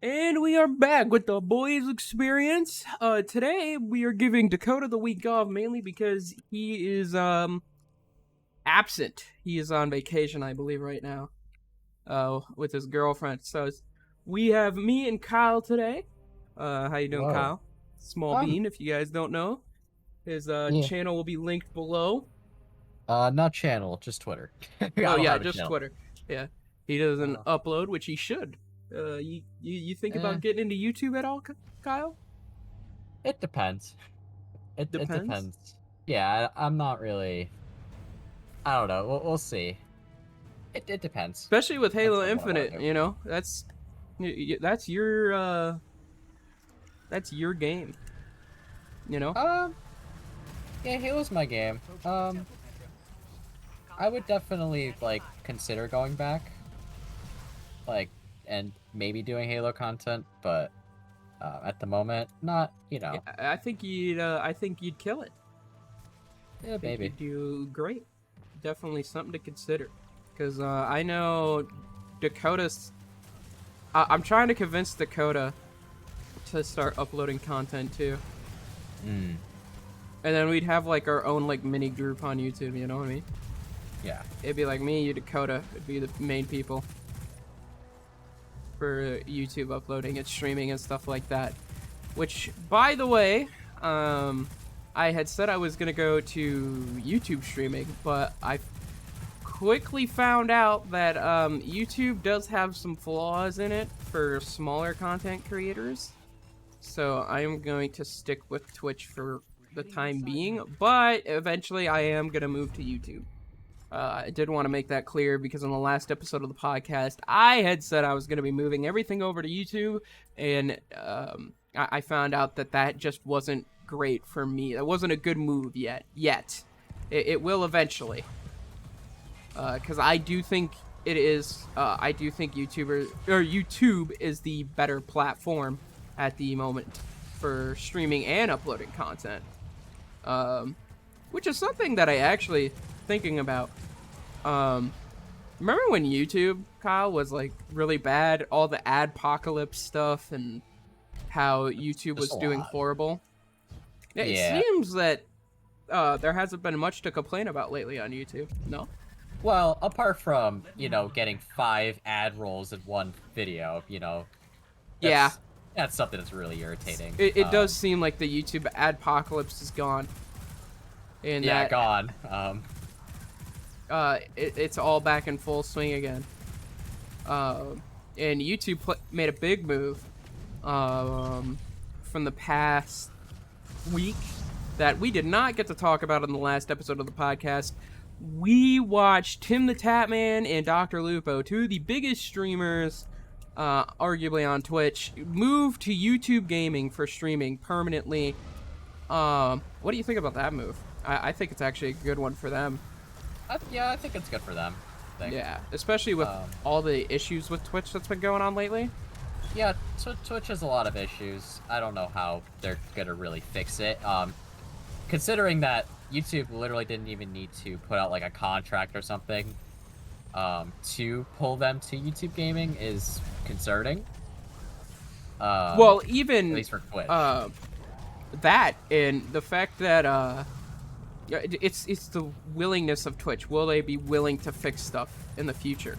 And we are back with the boys experience. Today we are giving Dakota the week off mainly because he is absent. He is on vacation, I believe, right now. With his girlfriend. We have me and Kyle today. How you doing, Whoa. Kyle? Small Um, Bean, if you guys don't know. His yeah. channel will be linked below. Not channel, just Twitter. I Oh don't yeah, have a just channel. Twitter. Yeah. He doesn't Uh, upload, which he should. You think eh, about getting into YouTube at all, Kyle? it depends. It Depends. depends. Yeah, I'm not really. I don't know. We'll see. It depends. Especially with Depends Halo on what I want Infinite, to do. that's your game, you know. Um, yeah, Halo's my game. I would definitely consider going back, like, and maybe doing Halo content, but at the moment, not. Yeah, I think you'd kill it. Yeah, I think maybe. you'd do great. Definitely something to consider, because I know Dakota's. I'm trying to convince Dakota to start uploading content too, Mm, and then we'd have like our own like mini group on YouTube. You know what I mean? yeah. It'd be like me, you, Dakota. It'd be the main people for YouTube uploading and streaming and stuff like that. Which, by the way, I had said I was gonna go to YouTube streaming, but I quickly found out that YouTube does have some flaws in it for smaller content creators. So I am going to stick with Twitch for the time being, but eventually I am gonna move to YouTube. I did want to make that clear because on the last episode of the podcast, I had said I was going to be moving everything over to YouTube, and I found out that just wasn't great for me. That wasn't a good move yet. It will eventually, because I do think it is. I do think YouTube is the better platform at the moment for streaming and uploading content. Um, which is something that I actually thinking about. Um, Remember when YouTube, Kyle, was like really bad? All the adpocalypse stuff and how YouTube Just was a doing lot. horrible. Yeah, it Yeah. seems that there hasn't been much to complain about lately on YouTube. No? Well, apart from, getting 5 ad rolls in one video, Yeah, that's something that's really irritating. it does seem like the YouTube adpocalypse is gone, and Yeah, that gone. it's all back in full swing again. And YouTube made a big move from the past week that we did not get to talk about in the last episode of the podcast. We watched Tim the Tatman and Dr. Lupo, two of the biggest streamers, arguably on Twitch, move to YouTube gaming for streaming permanently. What do you think about that move? I think it's actually a good one for them. Yeah, I think it's good for them. Yeah, especially with all the issues with Twitch that's been going on lately. Yeah, Twitch has a lot of issues. I don't know how they're gonna really fix it. Considering that YouTube literally didn't even need to put out like a contract or something, to pull them to YouTube gaming is concerning. Well, At even least for Twitch. that and the fact that it's the willingness of Twitch. Will they be willing to fix stuff in the future?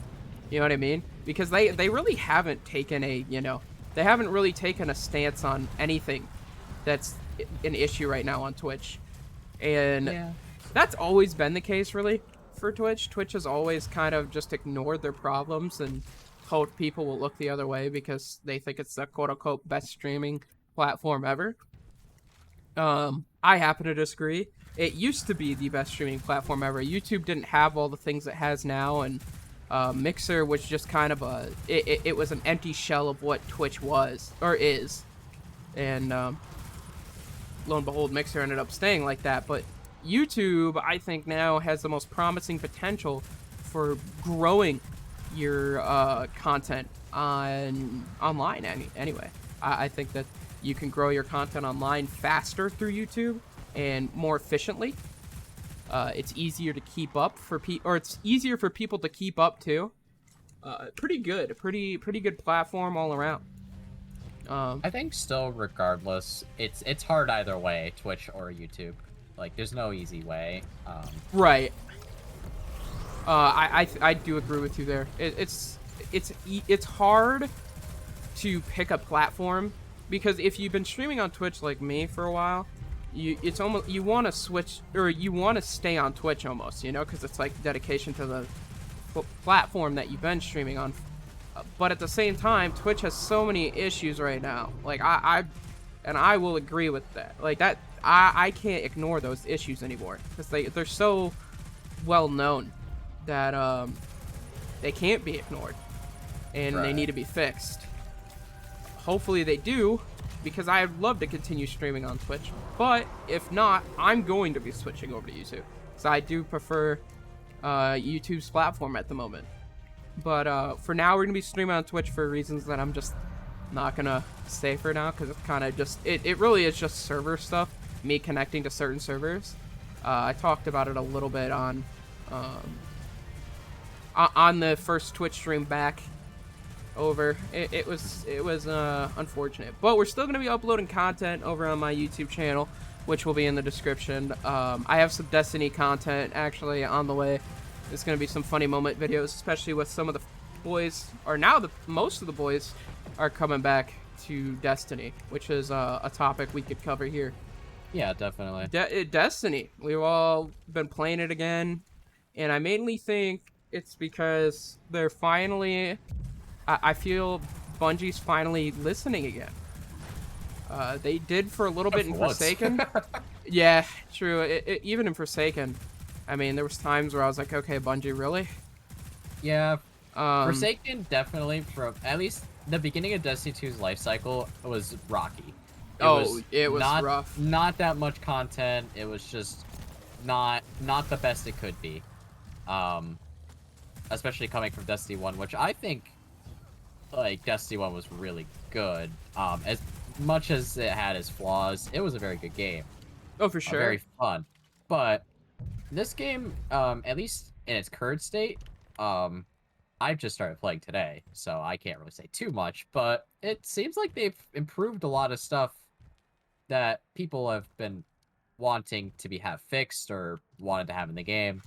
You know what I mean? Because they really haven't taken they haven't really taken a stance on anything that's an issue right now on Twitch. And Yeah. that's always been the case, really, for Twitch. Twitch has always kind of just ignored their problems and hoped people will look the other way because they think it's the quote-unquote best streaming platform ever. I happen to disagree. It used to be the best streaming platform ever. YouTube didn't have all the things it has now, and Mixer was just kind of it was an empty shell of what Twitch was, or is. And lo and behold, Mixer ended up staying like that. But YouTube, I think, now has the most promising potential for growing your content online anyway. I think that you can grow your content online faster through YouTube and more efficiently. It's easier to keep up for or it's easier for people to keep up too. Pretty good platform all around. I think still, regardless, it's hard either way, Twitch or YouTube. Like, there's no easy way. Right. I do agree with you there. It's hard to pick a platform because if you've been streaming on Twitch like me for a while, it's almost you want to switch or you want to stay on Twitch almost, you know, because it's like dedication to the platform that you've been streaming on. But at the same time, Twitch has so many issues right now. Like I will agree with that. Like that, I can't ignore those issues anymore because they're so well known that they can't be ignored and they need to be fixed. Hopefully they do, because I'd love to continue streaming on Twitch. But if not, I'm going to be switching over to YouTube, so I do prefer YouTube's platform at the moment. But for now, we're gonna be streaming on Twitch for reasons that I'm just not gonna say for now, because it's kind of just it really is just server stuff, me connecting to certain servers. I talked about it a little bit on the first Twitch stream back over. It was unfortunate, but we're still gonna be uploading content over on my YouTube channel, which will be in the description. I have some Destiny content actually on the way. It's gonna be some funny moment videos, especially with some of the boys, or now most of the boys are coming back to Destiny, which is a topic we could cover here. Yeah, definitely. Destiny, we've all been playing it again, and I mainly think it's because they're finally, I feel Bungie's finally listening again. They did for a little bit in Forsaken. Yeah, true. Even in Forsaken, I mean, there was times where I was like, okay, Bungie, really? Yeah. Forsaken definitely, from at least the beginning of Destiny 2's life cycle, was rocky. It was not, rough. Not that much content. It was just not the best it could be. Especially coming from Destiny 1, which I think, like, Destiny 1 was really good. As much as it had its flaws, it was a very good game. Oh, for sure. Very fun. But this game, at least in its current state, I've just started playing today, so I can't really say too much, but it seems like they've improved a lot of stuff that people have been wanting to have fixed or wanted to have in the game,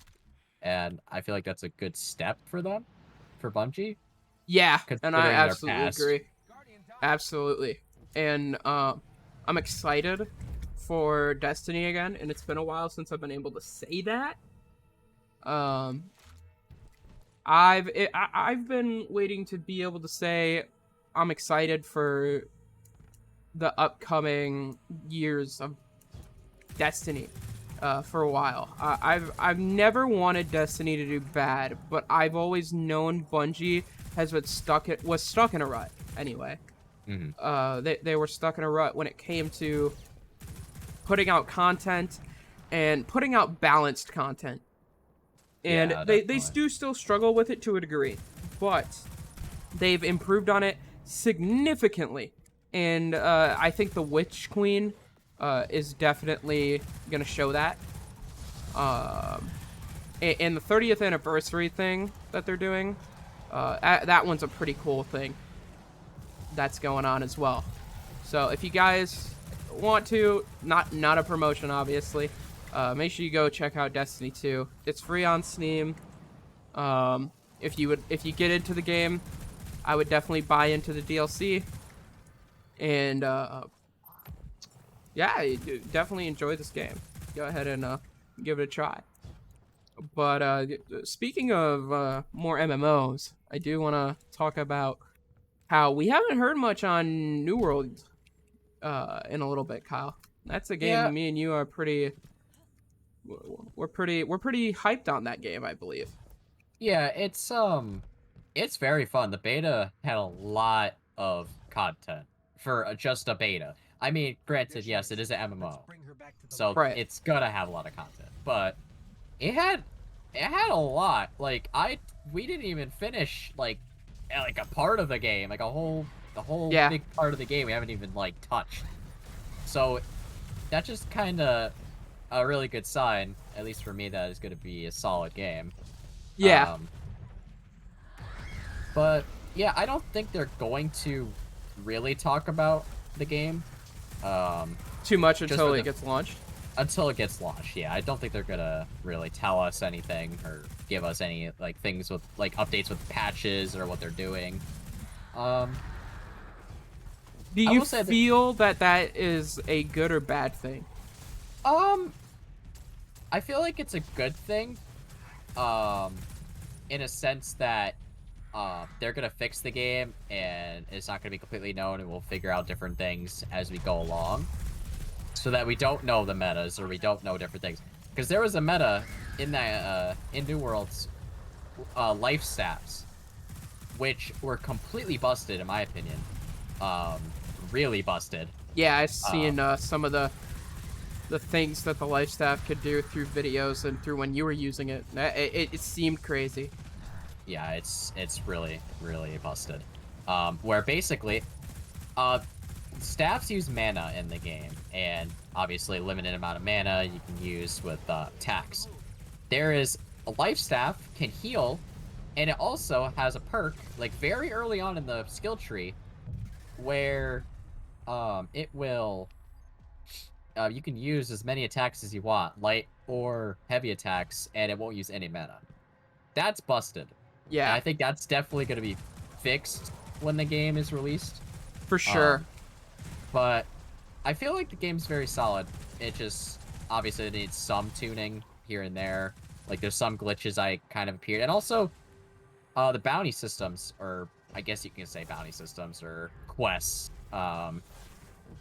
and I feel like that's a good step for them, for Bungie. Yeah, and I absolutely past. agree. Absolutely. And I'm excited for Destiny again, and it's been a while since I've been able to say that. I've been waiting to be able to say I'm excited for the upcoming years of Destiny for a while. I've never wanted Destiny to do bad, but I've always known Bungie was stuck in a rut anyway. Mm-hmm. They were stuck in a rut when it came to putting out content and putting out balanced content. And Yeah, they do still struggle with it to a degree, but they've improved on it significantly. And I think the Witch Queen is definitely going to show that. And the 30th anniversary thing that they're doing, that one's a pretty cool thing that's going on as well. So if you guys want to, not a promotion obviously, make sure you go check out Destiny 2. It's free on Steam. If you get into the game, I would definitely buy into the DLC. And yeah, definitely enjoy this game. Go ahead and give it a try. But speaking of more MMOs, I do want to talk about how we haven't heard much on New World in a little bit, Kyle. That's a game me and you are pretty. We're pretty hyped on that game, I believe. Yeah, it's very fun. The beta had a lot of content for just a beta. I mean, granted, yes, it is an MMO, so it's gonna have a lot of content, but it had a lot. Like we didn't even finish like a part of the game, like the whole big part of the game we haven't even like touched. So that's just kind of a really good sign, at least for me, that it's going to be a solid game. Yeah. But yeah, I don't think they're going to really talk about the game. Too much Just until for it the, gets launched. until it gets launched. Yeah, I don't think they're gonna really tell us anything or give us any like things with like updates with patches or what they're doing. Um, Do I you will say that feel that that is a good or bad thing? um, I feel like it's a good thing. Um, in a sense that they're gonna fix the game and it's not gonna be completely known, and we'll figure out different things as we go along, so that we don't know the metas or we don't know different things. Because there was a meta in that in New World's life stats, which were completely busted in my opinion. Um, really busted. Yeah, I've Um, seen some of the things that the life staff could do through videos and through when you were using it. It seemed crazy. yeah, it's really really busted. Where basically, uh, staffs use mana in the game, and obviously limited amount of mana you can use with attacks. There is a life staff can heal, and it also has a perk like very early on in the skill tree where it will you can use as many attacks as you want, light or heavy attacks, and it won't use any mana. That's busted. And Yeah, I think that's definitely going to be fixed when the game is released. for sure. Um, but I feel like the game's very solid. It just obviously it needs some tuning here and there. Like there's some glitches I kind of appeared, and also the bounty systems, or I guess you can say bounty systems or quests.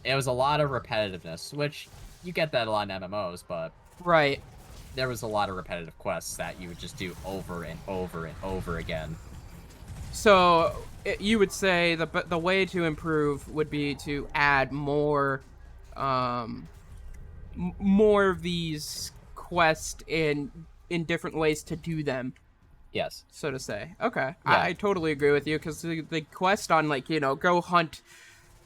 It was a lot of repetitiveness, which you get that a lot in MMOs, but Right. there was a lot of repetitive quests that you would just do over and over and over again. So you would say the way to improve would be to add more, um, more of these quests in different ways to do them, Yes. so to say. Okay, Yeah. I totally agree with you because the quest on like go hunt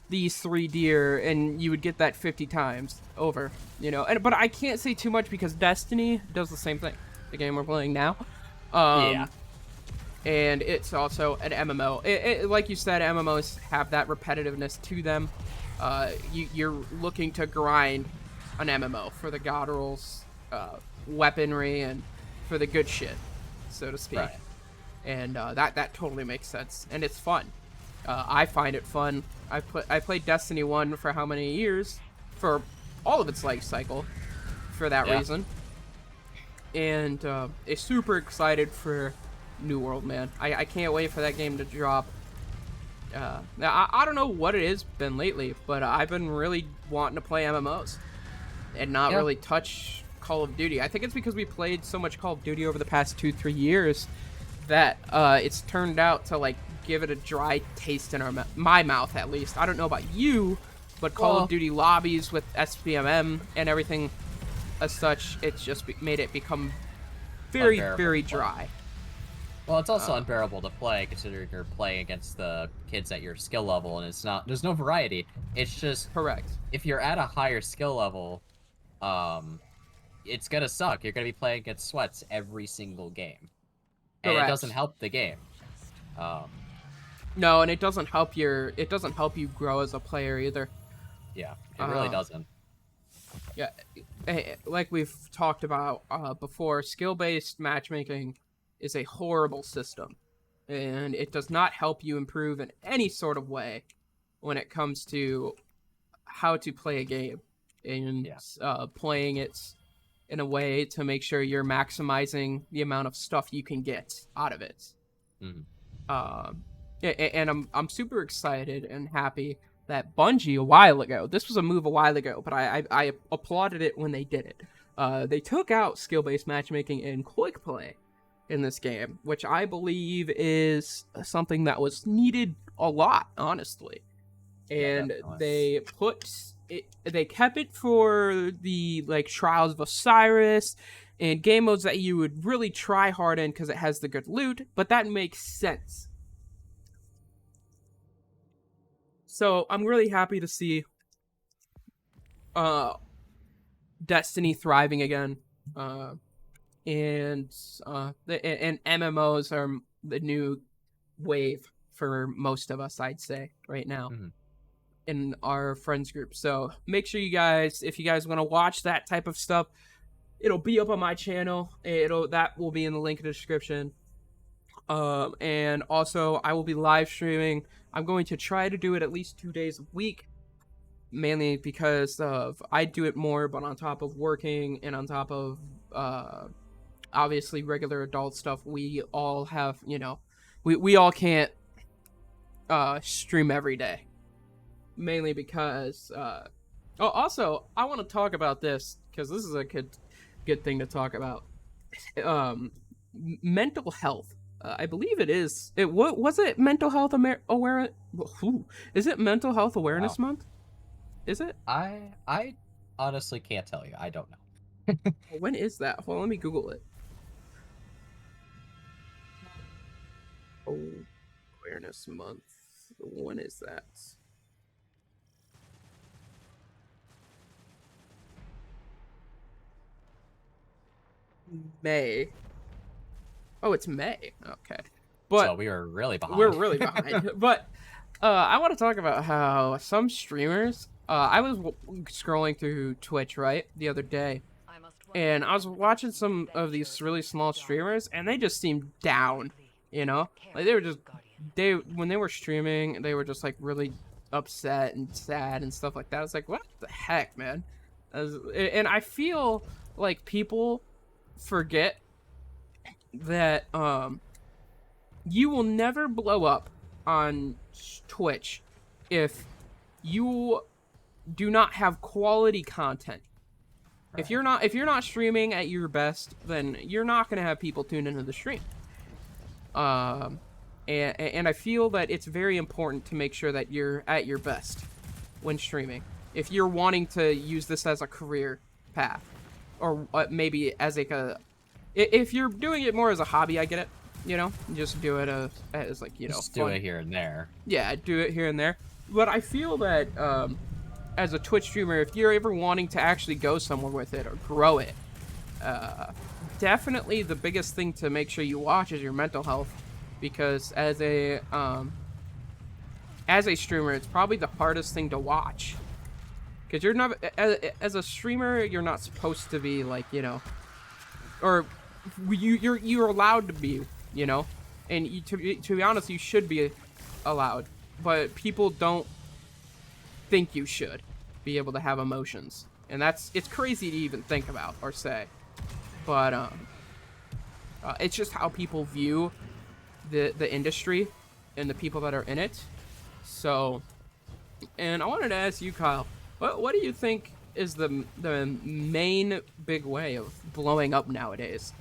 these 3 deer and you would get that 50 times over, and but I can't say too much because Destiny does the same thing, the game we're playing now. Yeah. And it's also an MMO. Like you said, MMOs have that repetitiveness to them. You're looking to grind an MMO for the god rolls, weaponry, and for the good shit, so to speak. Right. And that totally makes sense, and it's fun. I find it fun. I played Destiny 1 for how many years? For all of its life cycle, for that Yeah. reason. And it's super excited for New World, man. I can't wait for that game to drop. Now, I don't know what it has been lately, but I've been really wanting to play MMOs and not Yeah. really touch Call of Duty. I think it's because we played so much Call of Duty over the past 2-3 years that it's turned out to like give it a dry taste in my mouth, at least. I don't know about you, but Call Well, of Duty lobbies with SPMM and everything as such, it's just made it become very, unbearable very to play. dry. Well, it's also unbearable to play considering you're playing against the kids at your skill level, and there's no variety. It's just Correct. if you're at a higher skill level, um, it's gonna suck. You're gonna be playing against sweats every single game, and it doesn't Correct. help the game. Um, No, and it doesn't help you grow as a player either. yeah, it really Uh, doesn't. yeah, like we've talked about before, skill-based matchmaking is a horrible system, and it does not help you improve in any sort of way when it comes to how to play a game and Yeah. playing it in a way to make sure you're maximizing the amount of stuff you can get out of it. Mhm. And I'm super excited and happy that Bungie a while ago. This was a move a while ago, but I applauded it when they did it. They took out skill-based matchmaking and quick play in this game, which I believe is something that was needed a lot, honestly. Yeah, And definitely. they kept it for the like Trials of Osiris and game modes that you would really try hard in because it has the good loot, but that makes sense. So I'm really happy to see uh Destiny thriving again. Uh and MMOs are the new wave for most of us, I'd say, right now. Mhm. in our friends group. So make sure you guys, if you guys want to watch that type of stuff, it'll be up on my channel. That will be in the link in the description. And also I will be live streaming. I'm going to try to do it at least 2 days a week, mainly because of I do it more, but on top of working and on top of obviously regular adult stuff, we all have, we all can't stream every day, mainly because also I want to talk about this because this is a good thing to talk about. Mental health. I believe it is. What was it? Mental health awareness. Is it Mental Health Awareness Wow. Month? Is it? I honestly can't tell you. I don't know. When is that? Hold on, let me Google it. Oh, Awareness Month. When is that? May. Oh, it's May. Okay. But So we were really behind. we're really behind. But I want to talk about how some streamers. I was scrolling through Twitch, right, the other day, and I was watching some of these really small streamers, and they just seemed down. Like when they were streaming, they were just like really upset and sad and stuff like that. I was like, what the heck, man? And I feel like people forget that you will never blow up on Twitch if you do not have quality content. Right. If you're not streaming at your best, then you're not going to have people tune into the stream. And I feel that it's very important to make sure that you're at your best when streaming. If you're wanting to use this as a career path, or maybe as if you're doing it more as a hobby, I get it. Just do it as like, Just fun. do it here and there. Yeah, do it here and there. But I feel that as a Twitch streamer, if you're ever wanting to actually go somewhere with it or grow it, definitely the biggest thing to make sure you watch is your mental health, because as a streamer, it's probably the hardest thing to watch, because you're not as a streamer, you're not supposed to be like, or you're allowed to be, and to be honest, you should be allowed, but people don't think you should be able to have emotions, and it's crazy to even think about or say, but it's just how people view the industry and the people that are in it. So, and I wanted to ask you, Kyle, what do you think is the main big way of blowing up nowadays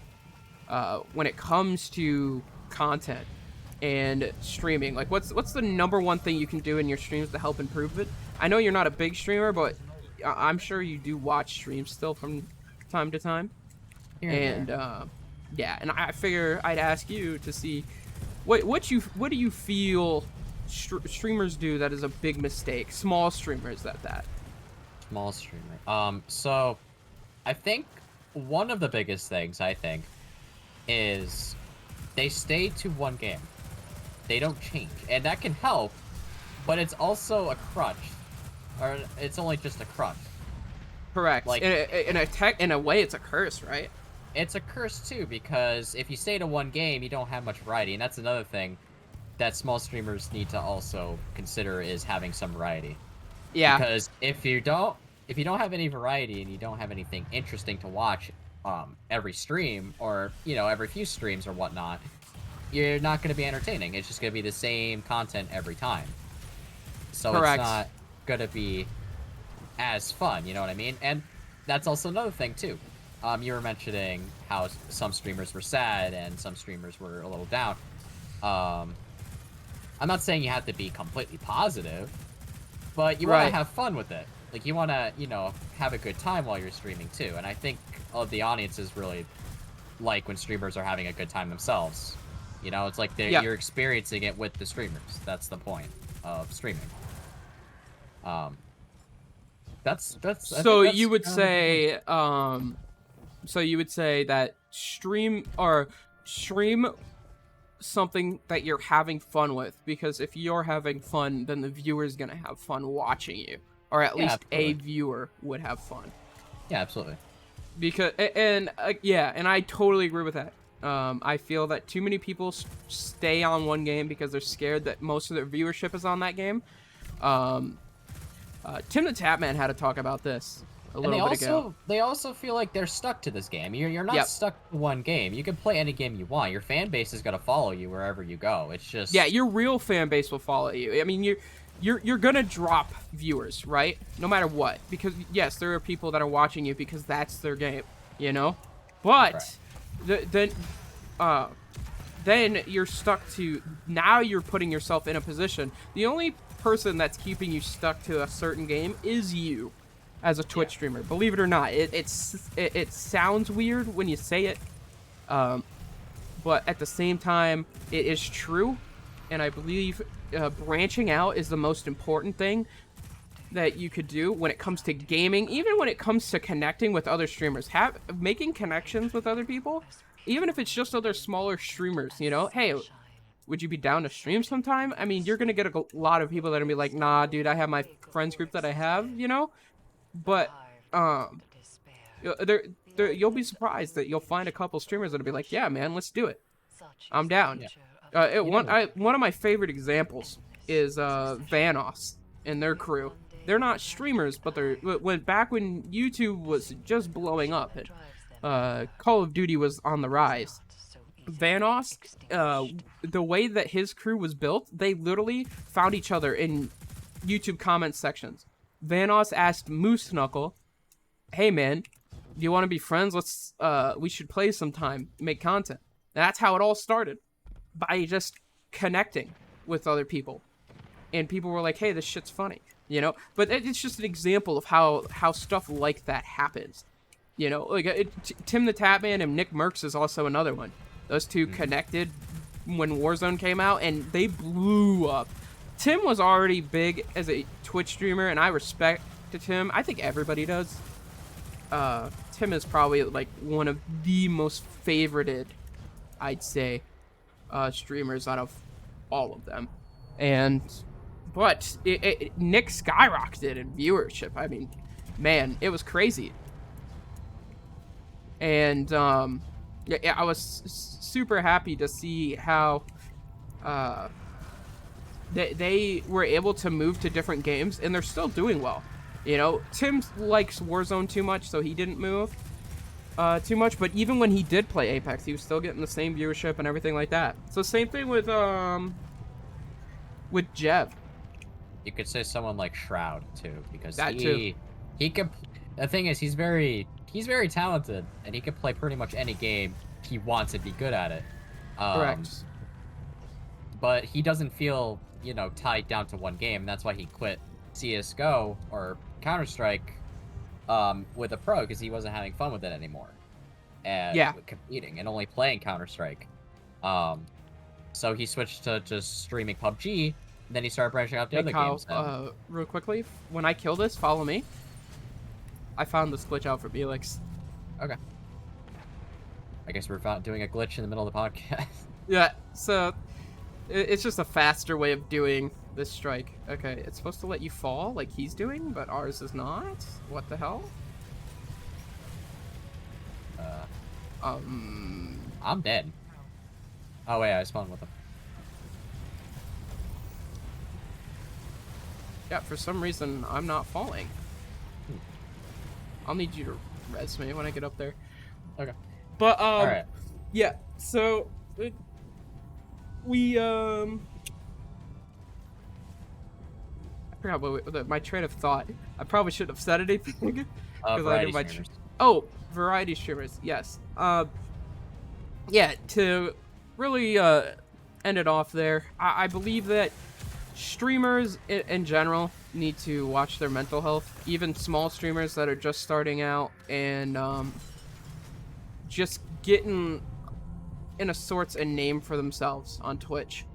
when it comes to content and streaming? Like, what's the number one thing you can do in your streams to help improve it? I know you're not a big streamer, but I'm sure you do watch streams still from time to time. And yeah, and I figure I'd ask you to see what do you feel streamers do that is a big mistake? Small streamers that. Small streamer. So I think one of the biggest things is they stay to one game. They don't change, and that can help, but it's also a crutch, or it's only just a crutch. Correct. Like, in a way, it's a curse, right? It's a curse too, because if you stay to one game, you don't have much variety, and that's another thing that small streamers need to also consider, is having some variety. Yeah. Because if you don't have any variety and you don't have anything interesting to watch every stream, or every few streams or whatnot, you're not going to be entertaining. It's just going to be the same content every time. So Correct. It's not going to be as fun, you know what I mean? And that's also another thing too. You were mentioning how some streamers were sad and some streamers were a little down. I'm not saying you have to be completely positive, but you want to have fun with it. Like, you want to, have a good time while you're streaming too. And I think the audiences really like when streamers are having a good time themselves. It's like you're experiencing it with the streamers. That's the point of streaming. So you would say that stream something that you're having fun with, because if you're having fun, then the viewer's gonna have fun watching you, or at Yeah, least a absolutely. viewer would have fun. Yeah, absolutely. Because yeah, and I totally agree with that. I feel that too many people stay on one game because they're scared that most of their viewership is on that game. Um, Tim the Tapman had to talk about this a And little bit ago. they also feel like they're stuck to this game. You're not Yep. stuck to one game. You can play any game you want. Your fan base is gonna follow you wherever you go. It's just Yeah, your real fan base will follow you. I mean, you're gonna drop viewers, right? No matter what, because yes, there are people that are watching you because that's their game, you know. But Right. then uh, then you're stuck to, now you're putting yourself in a position. The only person that's keeping you stuck to a certain game is you, as a Twitch streamer. Believe it or not, it sounds weird when you say it, but at the same time, it is true. And I believe branching out is the most important thing that you could do when it comes to gaming, even when it comes to connecting with other streamers. Making connections with other people, even if it's just other smaller streamers, you know. Hey, would you be down to stream sometime? I mean, you're gonna get a lot of people that are gonna be like, nah, dude, I have my friends group that I have, you know. But you'll be surprised that you'll find a couple streamers that'll be like, yeah, man, let's do it. I'm down. Yeah. One of my favorite examples is Vanoss and their crew. They're not streamers, but back when YouTube was just blowing up and Call of Duty was on the rise. Vanoss, the way that his crew was built, they literally found each other in YouTube comment sections. Vanoss asked Moose Knuckle, "Hey man, do you want to be friends? We should play sometime, make content." And that's how it all started, by just connecting with other people. And people were like, "Hey, this shit's funny," you know. But it's just an example of how stuff like that happens, you know. Like Tim the Tapman and Nick Merckx is also another one. Those two connected when Warzone came out, and they blew up. Tim was already big as a Twitch streamer, and I respected him. I think everybody does. Tim is probably like one of the most favorited, I'd say, streamers out of all of them. But Nick skyrocketed in viewership. I mean, man, it was crazy. And yeah, I was super happy to see how they were able to move to different games, and they're still doing well. You know, Tim likes Warzone too much, so he didn't move too much. But even when he did play Apex, he was still getting the same viewership and everything like that. So same thing with Jev. You could say someone like Shroud too, because That too. he could. The thing is, he's very talented, and he can play pretty much any game he wants and be good at it. Correct. But he doesn't feel, you know, tied down to one game. That's why he quit CS:GO or Counter-Strike with a pro, because he wasn't having fun with it anymore. And Yeah. competing and only playing Counter-Strike. So he switched to just streaming PUBG. And then he started branching out to Hey other Kyle, games. real quickly, when I kill this, follow me. I found this glitch out for Felix. Okay. I guess we're doing a glitch in the middle of the podcast. Yeah, so it's just a faster way of doing this strike. Okay, it's supposed to let you fall like he's doing, but ours is not. What the hell? I'm dead. Oh wait, I spawned with him. Yeah, for some reason I'm not falling. I'll need you to res me when I get up there. Okay. But All right. yeah. So we I forgot my train of thought. I probably shouldn't have said anything because I knew my Streamers. variety streamers. Yes. Yeah. To really end it off there, I believe that streamers in general need to watch their mental health. Even small streamers that are just starting out and just getting in a sorts a name for themselves on Twitch,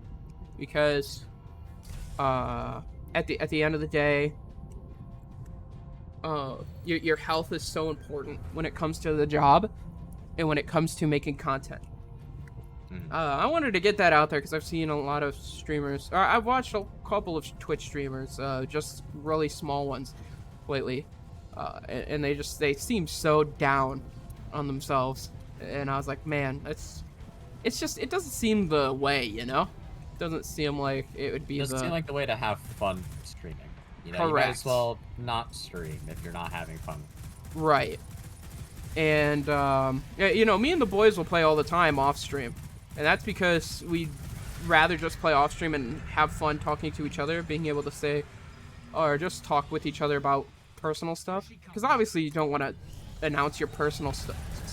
because at the end of the day, your health is so important when it comes to the job and when it comes to making content. I wanted to get that out there because I've seen a lot of streamers. I've watched a couple of Twitch streamers, just really small ones, lately, and they seem so down on themselves, and I was like, man, it's just it doesn't seem the way, you know? It doesn't seem like it would be Doesn't seem like the way to have fun streaming. You know, you might as well not stream if you're not having fun. Right. And yeah, you know, me and the boys will play all the time off stream. And that's because we'd rather just play off stream and have fun talking to each other, being able to say, or just talk with each other about personal stuff. Because obviously you don't want to announce your personal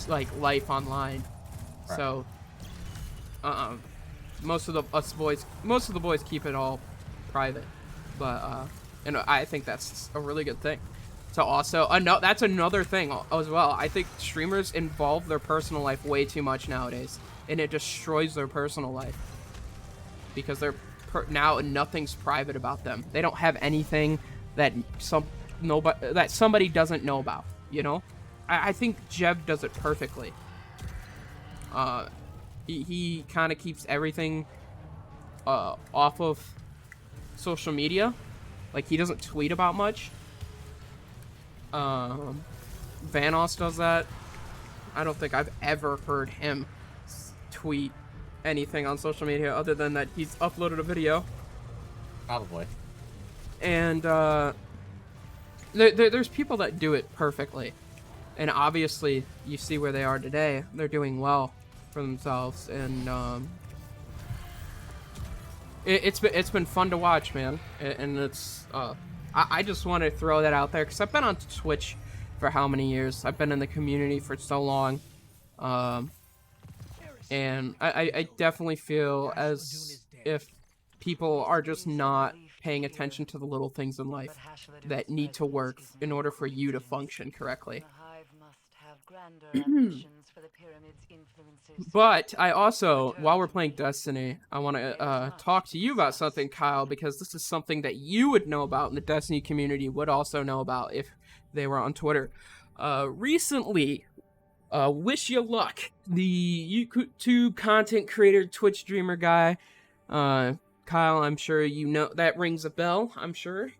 like life online. Right. So, most of the boys keep it all private. But and I think that's a really good thing. So also, that's another thing as well. I think streamers involve their personal life way too much nowadays, and it destroys their personal life because now nothing's private about them. They don't have anything that somebody doesn't know about. You know, I think Jeb does it perfectly. He kind of keeps everything off of social media. Like, he doesn't tweet about much. Vanoss does that. I don't think I've ever heard him tweet anything on social media other than that he's uploaded a video. Probably. And there's people that do it perfectly. And obviously, you see where they are today. They're doing well for themselves. And it's been fun to watch, man. And it's I just want to throw that out there because I've been on Twitch for how many years? I've been in the community for so long, and I definitely feel as if people are just not paying attention to the little things in life that need to work in order for you to function correctly. But I also, while we're playing Destiny, I want to talk to you about something, Kyle, because this is something that you would know about and the Destiny community would also know about if they were on Twitter. Recently, Wish You Luck, the YouTube content creator, Twitch streamer guy, Kyle, I'm sure you know, that rings a bell, I'm sure.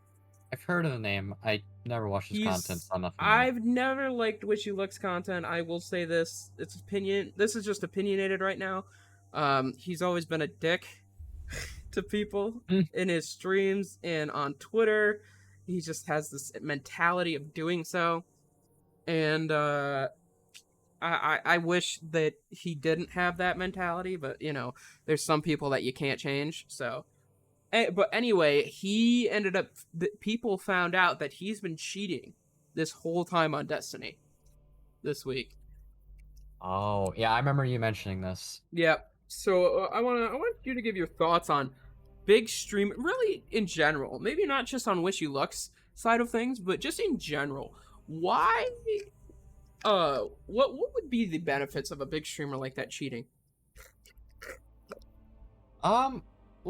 I've heard of the name. I never watched his content, so I'm not familiar. I've never liked Wish You Luck's content. I will say this. It's opinion. This is just opinionated right now. He's always been a dick to people in his streams and on Twitter. He just has this mentality of doing so. And I wish that he didn't have that mentality, but, you know, there's some people that you can't change, so... But anyway, he ended up... People found out that he's been cheating this whole time on Destiny this week. Oh, yeah, I remember you mentioning this. Yeah, so I want you to give your thoughts on big stream... Really, in general. Maybe not just on Wish You Luck's side of things, but just in general. Why... what would be the benefits of a big streamer like that cheating? Well,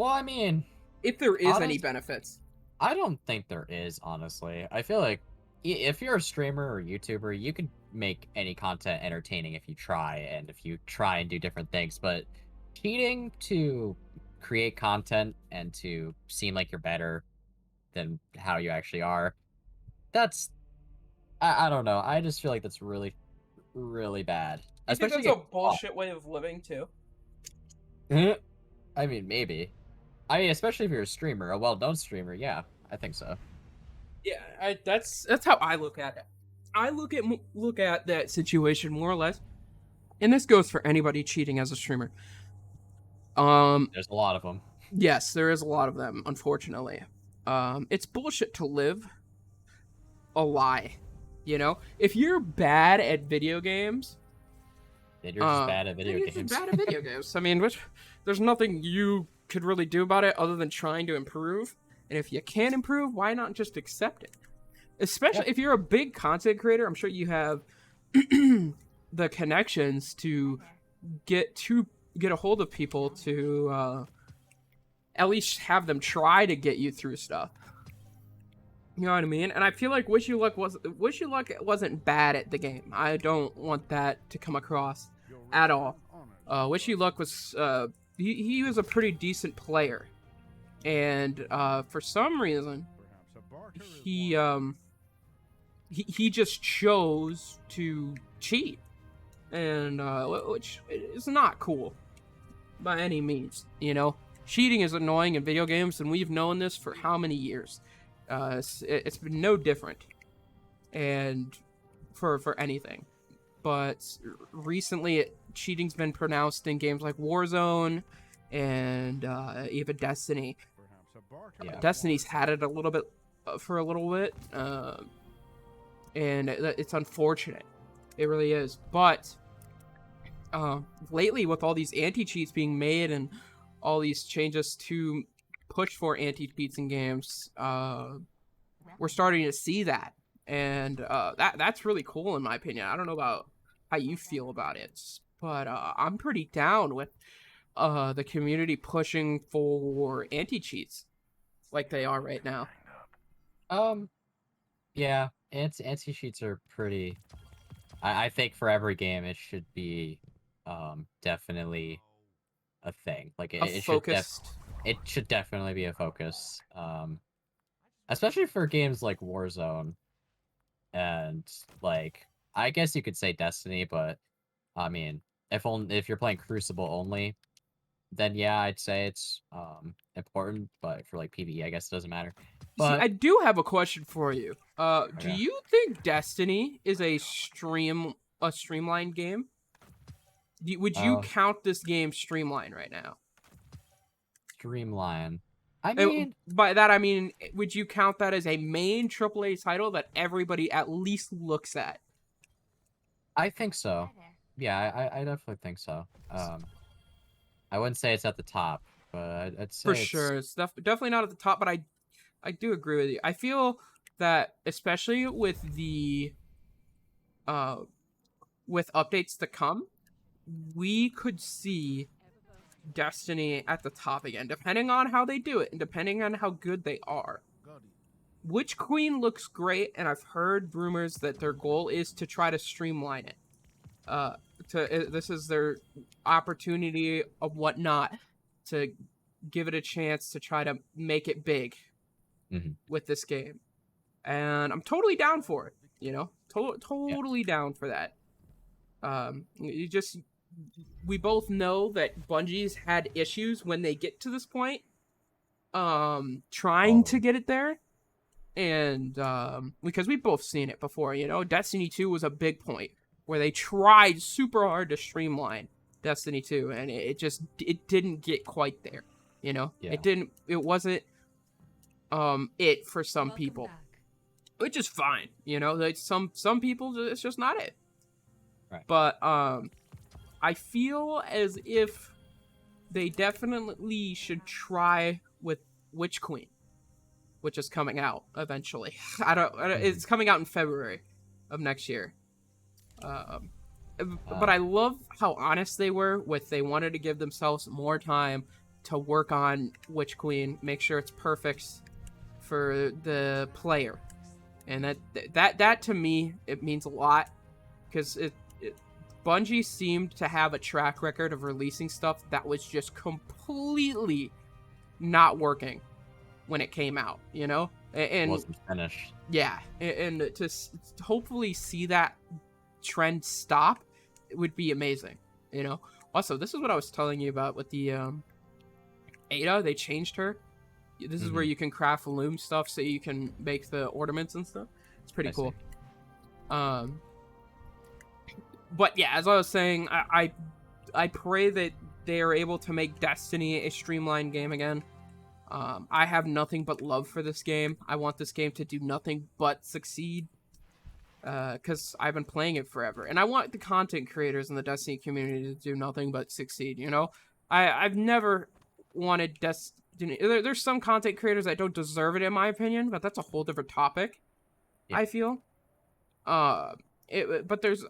I mean... If there is any benefits. I don't think there is, honestly. I feel like if you're a streamer or YouTuber, you can make any content entertaining if you try, and if you try and do different things, but cheating to create content and to seem like you're better than how you actually are, that's... I don't know. I just feel like that's really, really bad. I think that's a bullshit way of living, too. I mean, maybe. I mean, especially if you're a streamer, a well-known streamer, yeah, I think so. Yeah, that's how I look at it. I look at that situation more or less, and this goes for anybody cheating as a streamer. There's a lot of them. Yes, there is a lot of them, unfortunately. It's bullshit to live a lie, you know? If you're bad at video games... Then you're just bad at video games. You're bad at video games. I mean, there's nothing you could really do about it other than trying to improve. And if you can't improve, why not just accept it? Especially if you're a big content creator, I'm sure you have the connections to get a hold of people to at least have them try to get you through stuff. You know what I mean? And I feel like Wish You Luck wasn't bad at the game. I don't want that to come across at all. Wishy Luck was he was a pretty decent player, and for some reason he he just chose to cheat, and which is not cool by any means. You know, cheating is annoying in video games, and we've known this for how many years? It's been no different, and for anything. But recently, cheating's been pronounced in games like Warzone and even Destiny. Yeah. Destiny's had it a little bit for a little bit, and it's unfortunate. It really is. But lately, with all these anti-cheats being made and all these changes to push for anti-cheats in games, we're starting to see that, and that's really cool in my opinion. I don't know about how you feel about it, but I'm pretty down with the community pushing for anti-cheats like they are right now. Yeah, anti-cheats are pretty... I think for every game it should be definitely a thing. Like it should definitely be a focus. Especially for games like Warzone and like I guess you could say Destiny, but I mean if you're playing Crucible only, then yeah, I'd say it's important, but for like PvE I guess it doesn't matter. See, But I do have a question for you. Do okay. you think Destiny is a streamlined game? Would you count this game streamlined right now? Streamline. I And mean, by that I mean, would you count that as a main AAA title that everybody at least looks at? I think so. Yeah, I definitely think so. I wouldn't say it's at the top, but I'd say For sure, it's definitely not at the top, but I do agree with you. I feel that especially with the with updates to come, we could see Destiny at the top again, depending on how they do it and depending on how good they are. Witch Queen looks great, and I've heard rumors that their goal is to try to streamline it. This is their opportunity of whatnot to give it a chance to try to make it big with this game, and I'm totally down for it. You know, totally down for that. We both know that Bungie's had issues when they get to this point, trying to get it there, and because we've both seen it before. You know, Destiny 2 was a big point where they tried super hard to streamline Destiny 2, and it didn't get quite there. You know, it wasn't it for some people, which is fine. You know, like some people, it's just not it. Right. But I feel as if they definitely should try with Witch Queen, which is coming out eventually. It's coming out in February of next year. But I love how honest they were with they wanted to give themselves more time to work on Witch Queen, make sure it's perfect for the player, and that to me it means a lot, because Bungie seemed to have a track record of releasing stuff that was just completely not working when it came out, you know, and wasn't finished. Yeah, and to hopefully see that trend stop, it would be amazing, you know. Also, this is what I was telling you about with the Ada. They changed her. This is where you can craft loom stuff so you can make the ornaments and stuff. It's pretty cool. But yeah, as I was saying, I pray that they are able to make Destiny a streamlined game again. I have nothing but love for this game. I want this game to do nothing but succeed, because I've been playing it forever, and I want the content creators in the Destiny community to do nothing but succeed. You know, I've never wanted Destiny. There's some content creators that don't deserve it, in my opinion, but that's a whole different topic. Yeah. I feel. But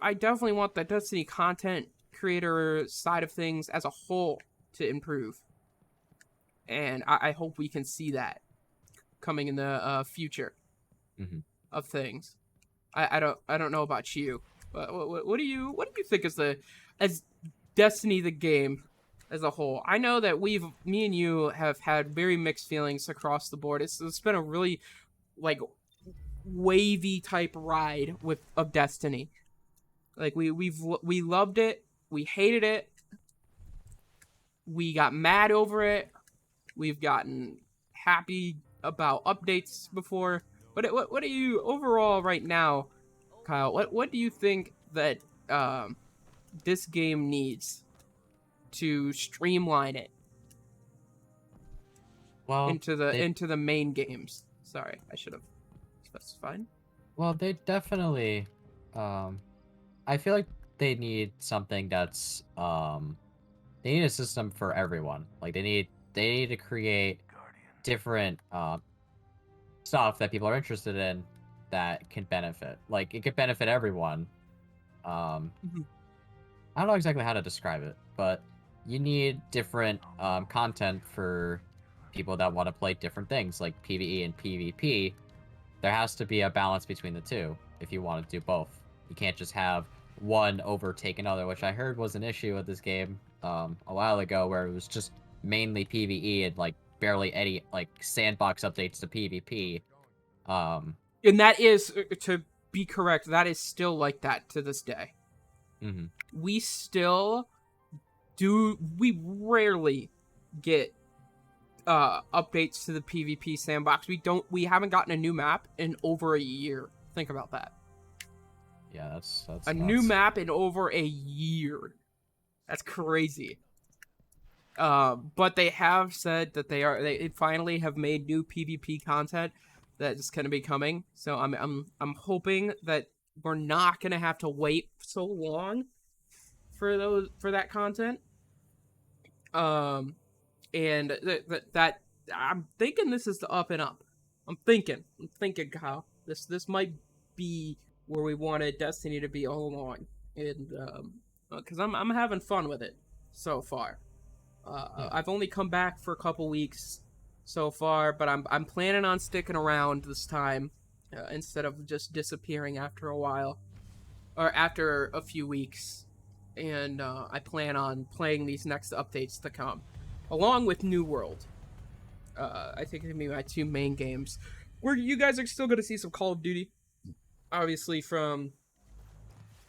I definitely want the Destiny content creator side of things as a whole to improve, and I hope we can see that coming in the future of things. I don't know about you, but what do you think is Destiny the game as a whole. I know that me and you have had very mixed feelings across the board. It's been a really like wavy type ride of Destiny. Like we loved it, we hated it, we got mad over it, we've gotten happy about updates before. What do you overall right now, Kyle? What do you think that this game needs to streamline it Well, into the main games? Sorry, I should have specified. well, they definitely, I feel like they need something that's, they need a system for everyone. Like they need to create different, stuff that people are interested in that can benefit. Like it could benefit everyone. Mhm. I don't know exactly how to describe it, but you need different content for people that want to play different things, like PvE and PvP. There has to be a balance between the two if you want to do both. You can't just have one overtake another, which I heard was an issue with this game a while ago, where it was just mainly PvE and like barely any like sandbox updates to PvP. And that is, to be correct, that is still like that to this day. Mhm. We still we rarely get updates to the PvP sandbox. We haven't gotten a new map in over a year. Think about that. Yeah, that's A new map in over a year. That's crazy. But they have said that they finally have made new PvP content that is going to be coming. So I'm hoping that we're not going to have to wait so long for that content. And that I'm thinking this is the up and up. I'm thinking, Kyle. This might be where we wanted Destiny to be all along, and because I'm having fun with it so far. Yeah. I've only come back for a couple weeks so far, but I'm planning on sticking around this time instead of just disappearing after a while or after a few weeks. And I plan on playing these next updates to come, along with New World. I think it'll be my two main games. Where you guys are still going to see some Call of Duty, obviously from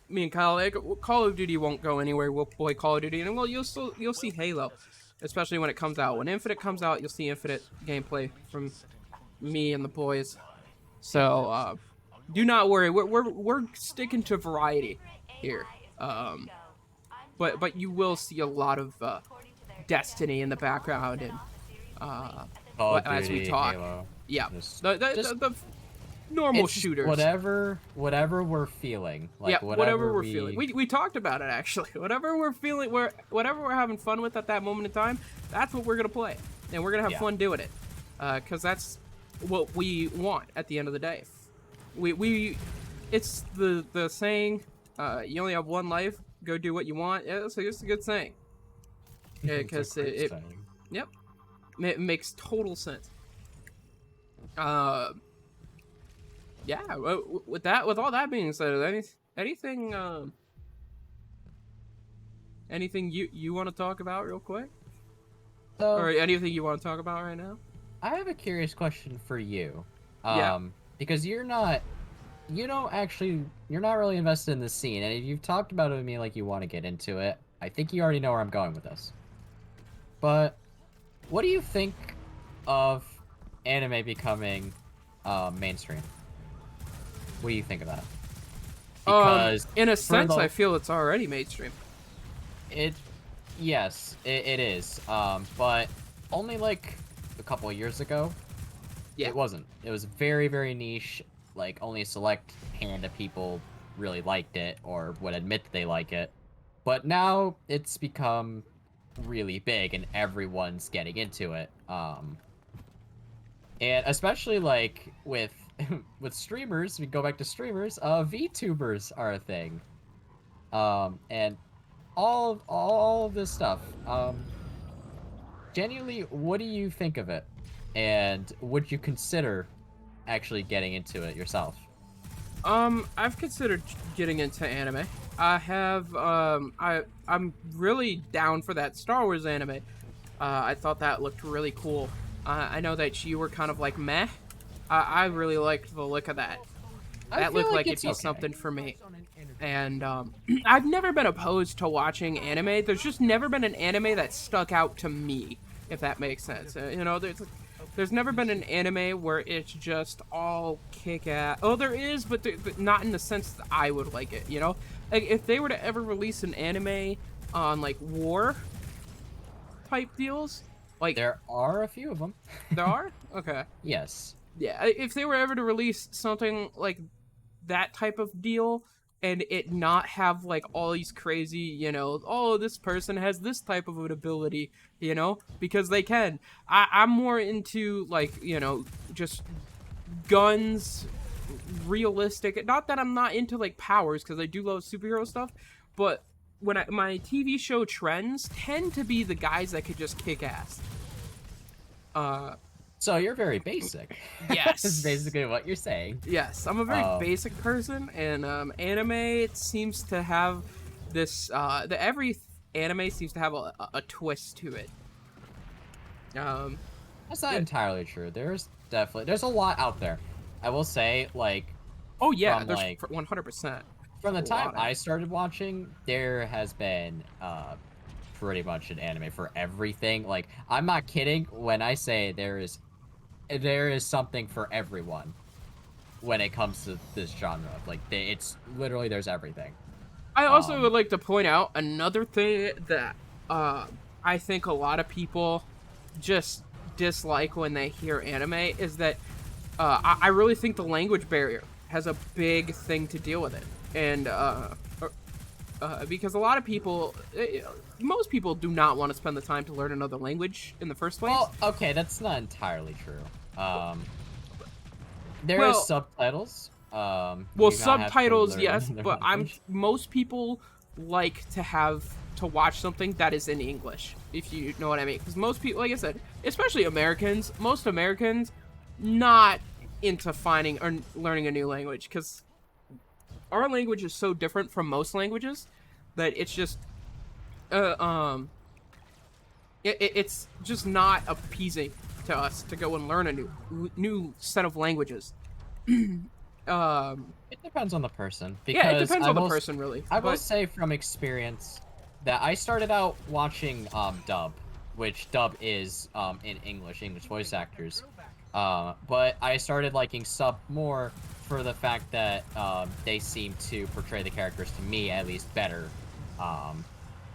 me and Kyle. Like, Call of Duty won't go anywhere. We'll play Call of Duty, and well, you'll see Halo, especially when it comes out. When Infinite comes out, you'll see Infinite gameplay from me and the boys. So do not worry. We're sticking to variety here. But you will see a lot of Destiny in the background and Call of as we Duty, talk. Halo. Yeah, Just- the normal It's just shooters. whatever we're feeling. Like yeah, whatever we're feeling. We talked about it actually. Whatever we're feeling, whatever we're having fun with at that moment in time, that's what we're gonna play, and we're gonna have fun doing it, because that's what we want at the end of the day. It's the saying, you only have one life. Go do what you want. Yeah, so it's a good saying. Yeah, because it makes total sense. Yeah. With all that being said, anything you want to talk about real quick, So, or anything you want to talk about right now? I have a curious question for you. Yeah. Because you're not really invested in the scene, and you've talked about it with me like you want to get into it. I think you already know where I'm going with this. But what do you think of anime becoming mainstream? What do you think of that? Because in a sense, the- I feel it's already mainstream. Yes, it is. But only like a couple of years ago, Yeah. it wasn't. It was very, very niche. Like only a select hand of people really liked it or would admit that they like it. But now it's become really big and everyone's getting into it. And especially like with with streamers, we go back to streamers. VTubers are a thing. And all of this stuff. Genuinely, what do you think of it? And would you consider actually getting into it yourself? I've considered getting into anime. I have I'm really down for that Star Wars anime. I thought that looked really cool. I know that you were kind of like meh. I really liked the look of that. I That feel looked like like it'd it's be okay. something for me. And I've never been opposed to watching anime. There's just never been an anime that stuck out to me, if that makes sense. You know, there's never been an anime where it's just all kick ass. Oh, there is, but not in the sense that I would like it. You know, like if they were to ever release an anime on like war type deals, like There are a few of them. there are. Okay, Yes. yeah. If they were ever to release something like that type of deal and it not have like all these crazy, you know, oh, this person has this type of an ability, you know, because they can. I'm more into like, you know, just guns, realistic. Not that I'm not into like powers because I do love superhero stuff, but my TV show trends tend to be the guys that could just kick ass. Uh, So you're very basic. Is yes. basically what you're saying. Yes, I'm a very Um, basic person, and anime it seems to have this. Every anime seems to have a twist to it. Um, that's not yeah. entirely true. There's a lot out there. I will say, like, Oh yeah, from there's like 100% from a the time lot. I started watching, there has been pretty much an anime for everything. Like, I'm not kidding when I say there is something for everyone when it comes to this genre. Like, it's literally there's everything. I also Um, would like to point out another thing that uh, I think a lot of people just dislike when they hear anime is that I really think the language barrier has a big thing to deal with it, and because a lot of people, most people do not want to spend the time to learn another language in the first place. well, okay, that's not entirely true. There is Well, subtitles. well, You do not have to subtitles, learn yes, another but I'm language. most people like to have to watch something that is in English, if you know what I mean. Because most people, like I said, especially Americans, most Americans, not into finding or learning a new language because our language is so different from most languages that it's just uh, um it's just not appeasing to us to go and learn a new set of languages. um It depends on the person yeah, it because depends on the person really, I will but say from experience that I started out watching dub, which dub is in English voice actors. But I started liking sub more for the fact that they seem to portray the characters to me at least better. Um,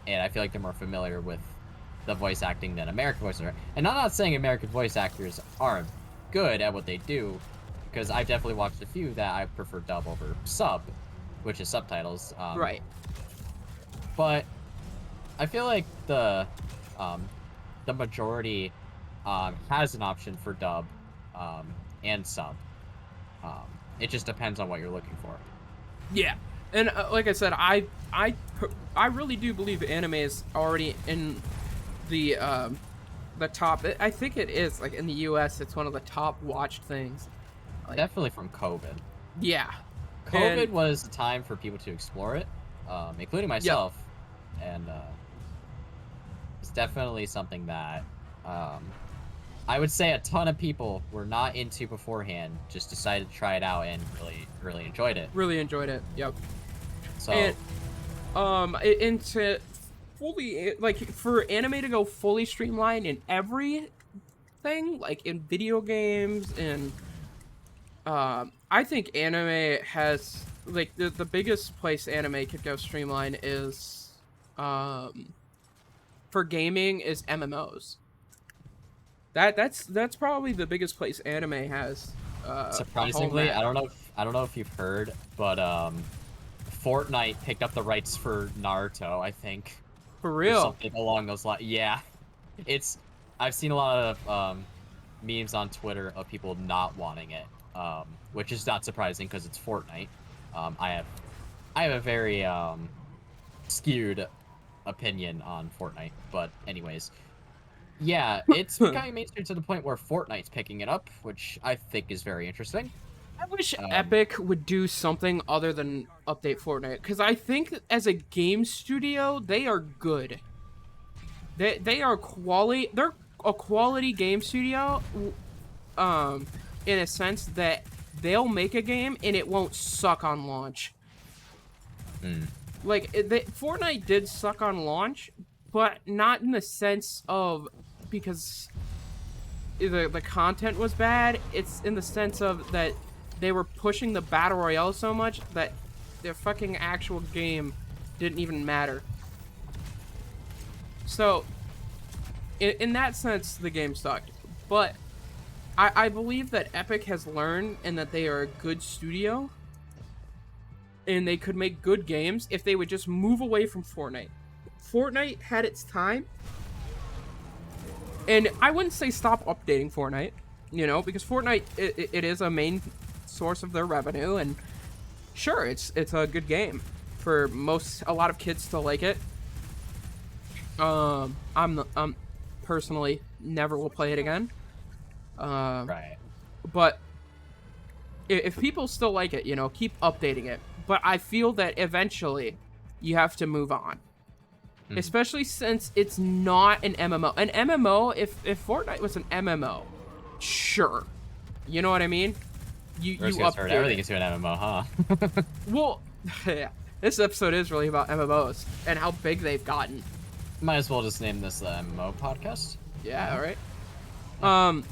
and I feel like they're more familiar with the voice acting than American voice actors. And I'm not saying American voice actors aren't good at what they do, because I've definitely watched a few that I prefer dub over sub, which is subtitles. right. But I feel like um, the majority has an option for dub um, and sub. Um, it just depends on what you're looking for. Yeah, and like I said, I really do believe anime is already in the top. I think it is like in the U.S. It's one of the top watched things. Like, Definitely from COVID. yeah, and COVID was the time for people to explore it, including yep. myself, and it's definitely something that um, I would say a ton of people were not into beforehand, just decided to try it out and really enjoyed it. Really enjoyed it. Yep. So And into fully like for anime to go fully streamlined in everything, like in video games and I think anime has like the biggest place anime could go streamline is um for gaming is MMOs. That's probably the biggest place anime has a home surprisingly, at. I don't know if you've heard, but Fortnite picked up the rights for Naruto, I think, For or real. something along those lines. Yeah, it's I've seen a lot of memes on Twitter of people not wanting it, which is not surprising because it's Fortnite. I have a very skewed opinion on Fortnite, but anyways, yeah, it's becoming mainstream to the point where Fortnite's picking it up, which I think is very interesting. I wish Um, Epic would do something other than update Fortnite, because I think as a game studio, they are good. They are quality. They're a quality game studio, um, in a sense that they'll make a game and it won't suck on launch. hmm. Like Fortnite did suck on launch, but not in the sense of because the content was bad. It's in the sense of that they were pushing the battle royale so much that their fucking actual game didn't even matter. So in that sense, the game sucked. But I believe that Epic has learned and that they are a good studio and they could make good games if they would just move away from Fortnite. Fortnite had its time, and I wouldn't say stop updating Fortnite, because Fortnite it is a main source of their revenue, and sure, it's a good game for a lot of kids still like it. I'm personally never will play it again. Right. But if people still like it, keep updating it. But I feel that eventually you have to move on. Especially since it's not an MMO. An MMO, if Fortnite was an MMO, sure. You know what I mean? You update Everything it. is an MMO, huh? Well, yeah, this episode is really about MMOs and how big they've gotten. Might as well just name this the MMO podcast. Yeah, all right.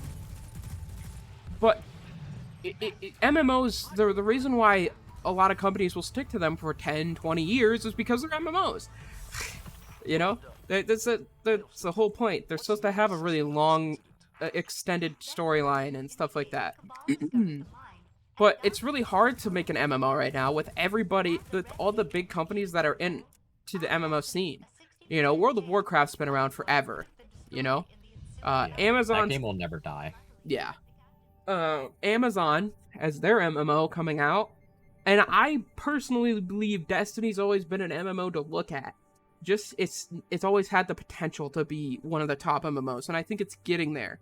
But MMOs, the reason why a lot of companies will stick to them for 10, 20 years is because they're MMOs. That's the whole point. They're supposed to have a really long, extended storyline and stuff like that. But it's really hard to make an MMO right now with all the big companies that are into the MMO scene. World of Warcraft's been around forever. Yeah, Amazon. that game will never die. Yeah. Amazon has their MMO coming out, and I personally believe Destiny's always been an MMO to look at. Just it's always had the potential to be one of the top MMOs, and I think it's getting there.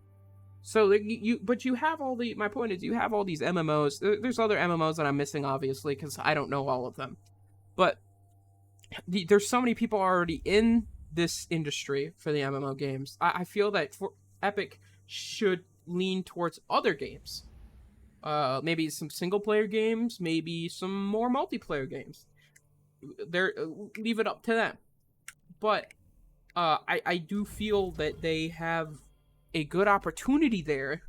So but you have my point is you have all these MMOs. There's other MMOs that I'm missing, obviously, because I don't know all of them. But there's so many people already in this industry for the MMO games. I feel that Epic should lean towards other games. Maybe some single player games, maybe some more multiplayer games. Leave it up to them. But I do feel that they have a good opportunity there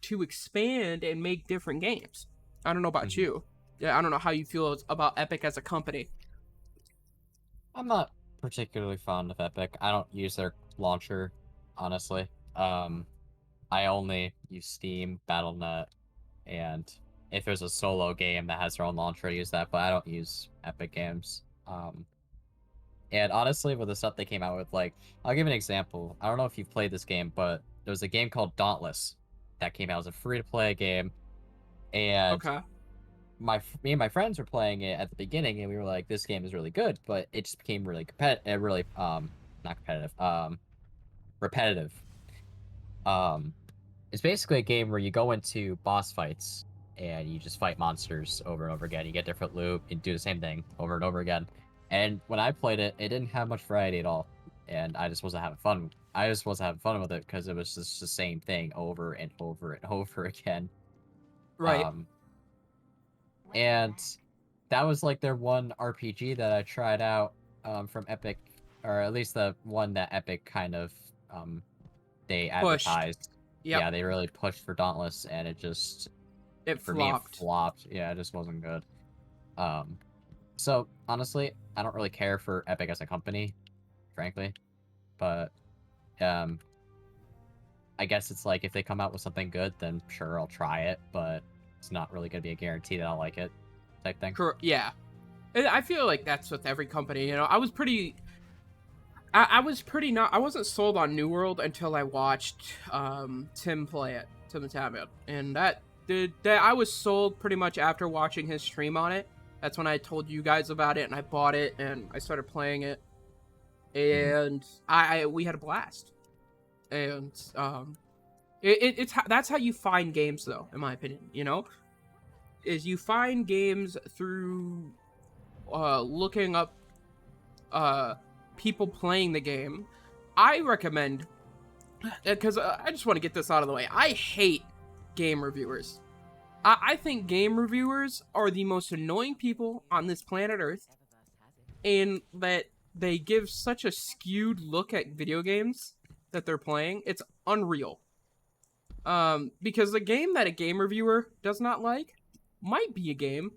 to expand and make different games. I don't know about you. Yeah, I don't know how you feel about Epic as a company. I'm not particularly fond of Epic. I don't use their launcher, honestly. I only use Steam, Battle.net, and if there's a solo game that has their own launcher, I use that, but I don't use Epic games. And honestly, with the stuff they came out with, like, I'll give an example. I don't know if you've played this game, but there was a game called Dauntless that came out as a free-to-play game, and Okay. me and my friends were playing it at the beginning, and we were like, "This game is really good," but it just became really not competitive, repetitive. It's basically a game where you go into boss fights and you just fight monsters over and over again. You get different loot and do the same thing over and over again. And when I played it, it didn't have much variety at all, and I just wasn't having fun. I just wasn't having fun with it because it was just the same thing over and over and over again. Right. And that was like their one RPG that I tried out from Epic, or at least the one that Epic kind of they advertised. Yep. Yeah, they really pushed for Dauntless, and it just for me it flopped. Yeah, it just wasn't good. So honestly, I don't really care for Epic as a company, frankly, but I guess it's like if they come out with something good, then sure, I'll try it, but it's not really gonna be a guarantee that I'll like it, type thing. Yeah. I feel like that's with every company. I was pretty. I wasn't sold on New World until I watched Tim play it, Tim the Tablet, and that I was sold pretty much after watching his stream on it. That's when I told you guys about it, and I bought it, and I started playing it, and we had a blast. And that's how you find games, though, in my opinion. is you find games through looking up people playing the game. I recommend, because I just want to get this out of the way. I hate game reviewers. I think game reviewers are the most annoying people on this planet Earth, and that they give such a skewed look at video games that they're playing. It's unreal. Because the game that a game reviewer does not like might be a game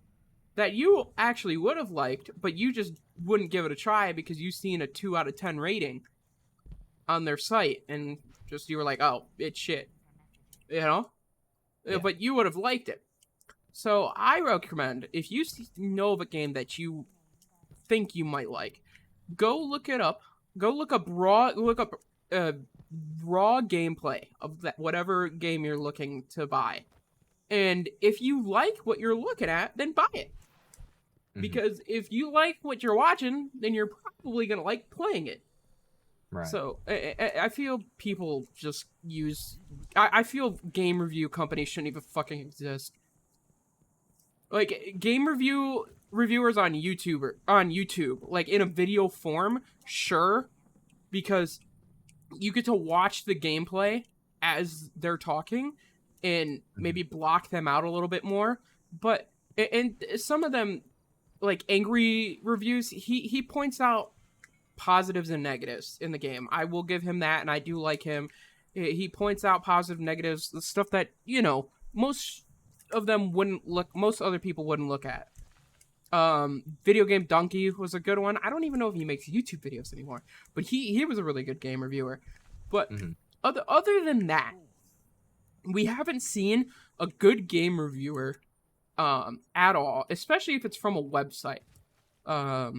that you actually would have liked, but you just wouldn't give it a try because you've seen a 2 out of 10 rating on their site, and just you were like, oh, it's shit. You know? Yeah. But you would have liked it. So I recommend, if you know of a game that you think you might like, go look it up. Go look up raw gameplay of that whatever game you're looking to buy. And if you like what you're looking at, then buy it. Because if you like what you're watching, then you're probably going to like playing it. Right. So I feel people just use... I feel game review companies shouldn't even fucking exist. Like, game reviewers on YouTube, like in a video form, sure, because you get to watch the gameplay as they're talking and maybe block them out a little bit more. But, and some of them, like angry reviews, he points out positives and negatives in the game. I will give him that, and I do like him. He points out positive, negatives, the stuff that, you know, most other people wouldn't look at. Video Game Donkey was a good one. I don't even know if he makes YouTube videos anymore, but he was a really good game reviewer. But other than that, we haven't seen a good game reviewer at all, especially if it's from a website. Yeah,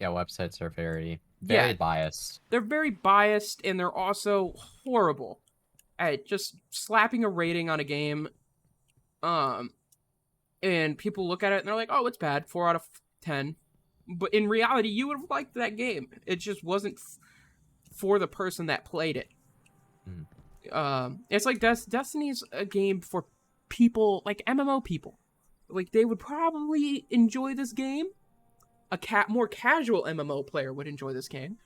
websites are very biased. They're very biased, and they're also horrible at just slapping a rating on a game. And people look at it and they're like, oh, it's bad, 4 out of 10. But in reality, you would have liked that game. It just wasn't for the person that played it. It's like Destiny's a game for people, like MMO people. Like, they would probably enjoy this game. A more casual MMO player would enjoy this game.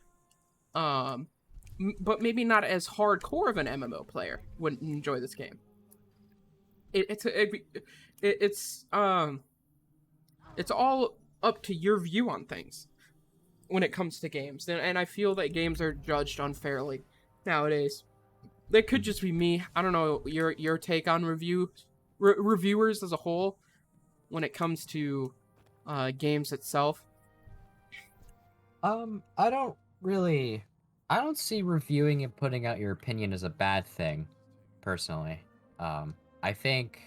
But maybe not as hardcore of an MMO player wouldn't enjoy this game. It's all up to your view on things when it comes to games, and I feel that games are judged unfairly nowadays. That could just be me. I don't know your take on reviewers as a whole when it comes to games itself. I don't see reviewing and putting out your opinion as a bad thing, personally. I think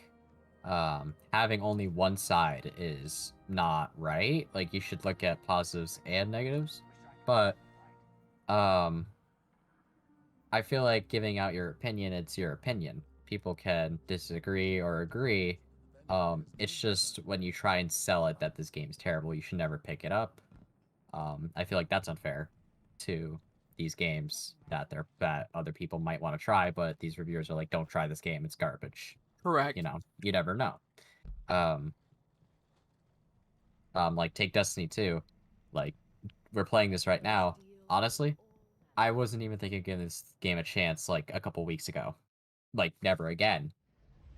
having only one side is not right. Like, you should look at positives and negatives. But I feel like giving out your opinion, it's your opinion. People can disagree or agree. It's just when you try and sell it that this game's terrible, you should never pick it up. I feel like that's unfair to these games that other people might want to try, but these reviewers are like, don't try this game, it's garbage. Correct. You know, you never know. Like, take Destiny 2. Like, we're playing this right now. Honestly, I wasn't even thinking of giving this game a chance, like, a couple weeks ago. Like, never again.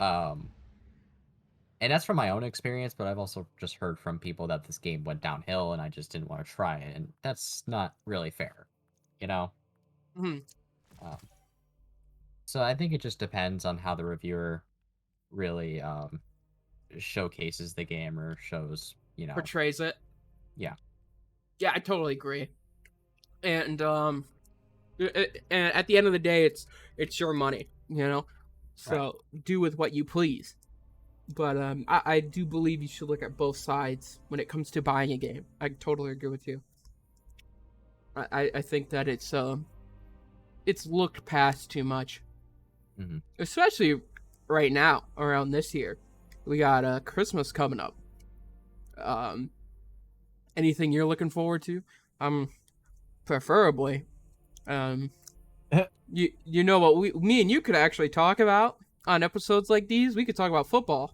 And that's from my own experience, but I've also just heard from people that this game went downhill and I just didn't want to try it, and that's not really fair, you know? So I think it just depends on how the reviewer really showcases the game or shows, you know, portrays it. Yeah, I totally agree. And at the end of the day, it's your money, you know, so do with what you please. But I do believe you should look at both sides when it comes to buying a game. I totally agree with you. I think that it's looked past too much, especially right now around this year. We got Christmas coming up. Anything you're looking forward to? Preferably. You know what me and you could actually talk about on episodes like these? We could talk about football.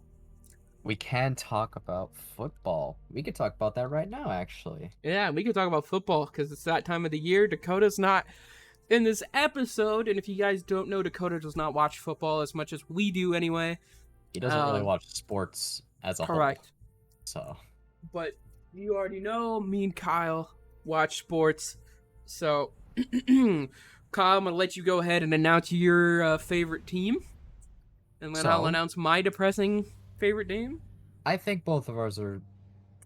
We can talk about football. We could talk about that right now, actually. Yeah, we could talk about football because it's that time of the year. Dakota's not in this episode, and if you guys don't know, Dakota does not watch football as much as we do anyway. He doesn't really watch sports as a whole. Correct. So. But you already know, me and Kyle watch sports. So, Kyle, I'm going to let you go ahead and announce your favorite team. And then I'll announce my depressing favorite team. I think both of ours are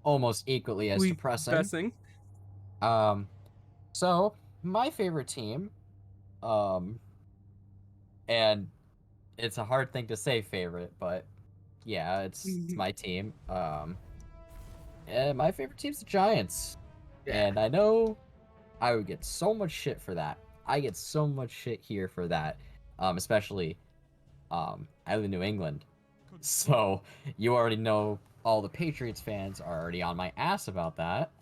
almost equally as depressing. So, my favorite team, and it's a hard thing to say favorite, but yeah, it's my team. And my favorite team's the Giants. Yeah. And I know I would get so much shit for that. I get so much shit here for that. Especially, I live in New England. So, you already know all the Patriots fans are already on my ass about that.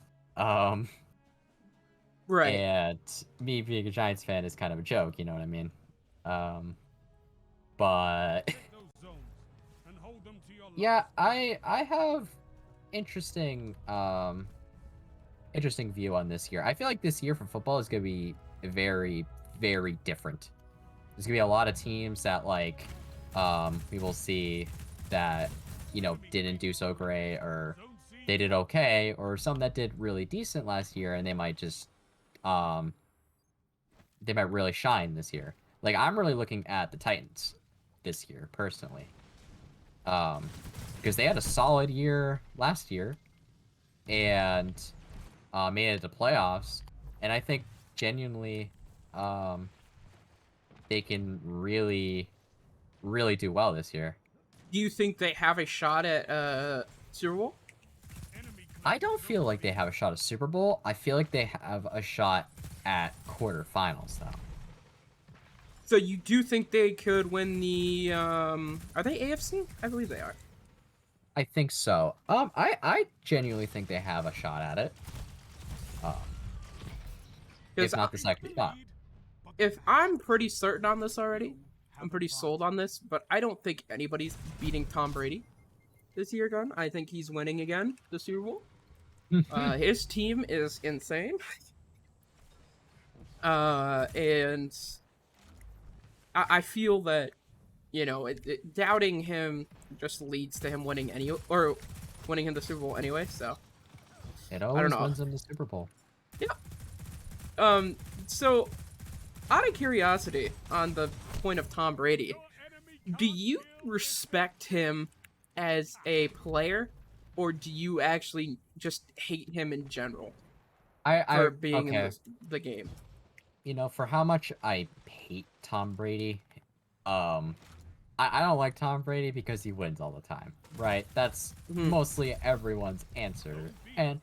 Right. And me being a Giants fan is kind of a joke, you know what I mean? But yeah, I have interesting view on this year. I feel like this year for football is gonna be very, very different. There's gonna be a lot of teams that like we will see that, you know, didn't do so great, or they did okay, or some that did really decent last year, and they might just they might really shine this year. Like, I'm really looking at the Titans this year, personally. Because they had a solid year last year, and made it to playoffs, and I think genuinely they can really, really do well this year. Do you think they have a shot at Super Bowl? I don't feel like they have a shot at Super Bowl. I feel like they have a shot at quarterfinals, though. So you do think they could win the, are they AFC? I believe they are. I think so. I genuinely think they have a shot at it. If not the second spot. If I'm pretty certain on this already, I'm pretty sold on this, but I don't think anybody's beating Tom Brady this year again. I think he's winning again the Super Bowl. His team is insane. And I feel that, you know, doubting him just leads to him winning winning him the Super Bowl anyway, so. It always wins him the Super Bowl. Yeah. So, out of curiosity, on the point of Tom Brady, do you respect him as a player, or do you actually just hate him in general for being in the game? You know, for how much I hate Tom Brady, I don't like Tom Brady because he wins all the time, right? That's mostly everyone's answer, and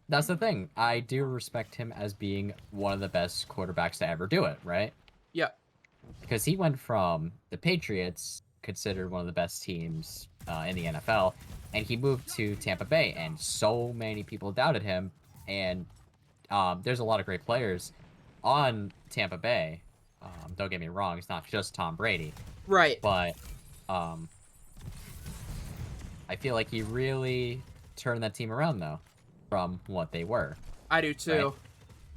that's the thing. I do respect him as being one of the best quarterbacks to ever do it, right? Yeah. Because he went from the Patriots, considered one of the best teams in the NFL, and he moved to Tampa Bay, and so many people doubted him, and there's a lot of great players on Tampa Bay. Don't get me wrong, it's not just Tom Brady. Right. But I feel like he really turned that team around, though, from what they were. I do too.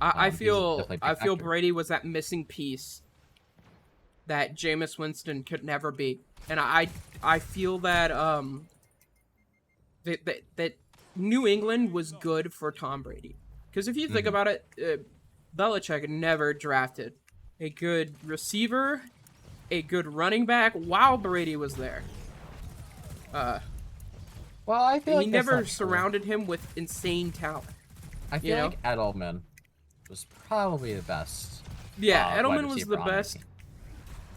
Right? I feel Brady was that missing piece that Jameis Winston could never be, and I feel that that New England was good for Tom Brady, because if you think about it, Belichick never drafted a good receiver, a good running back while Brady was there. Well, I feel he never surrounded him with insane talent. I feel like Edelman was probably the best. Yeah, Edelman was the best,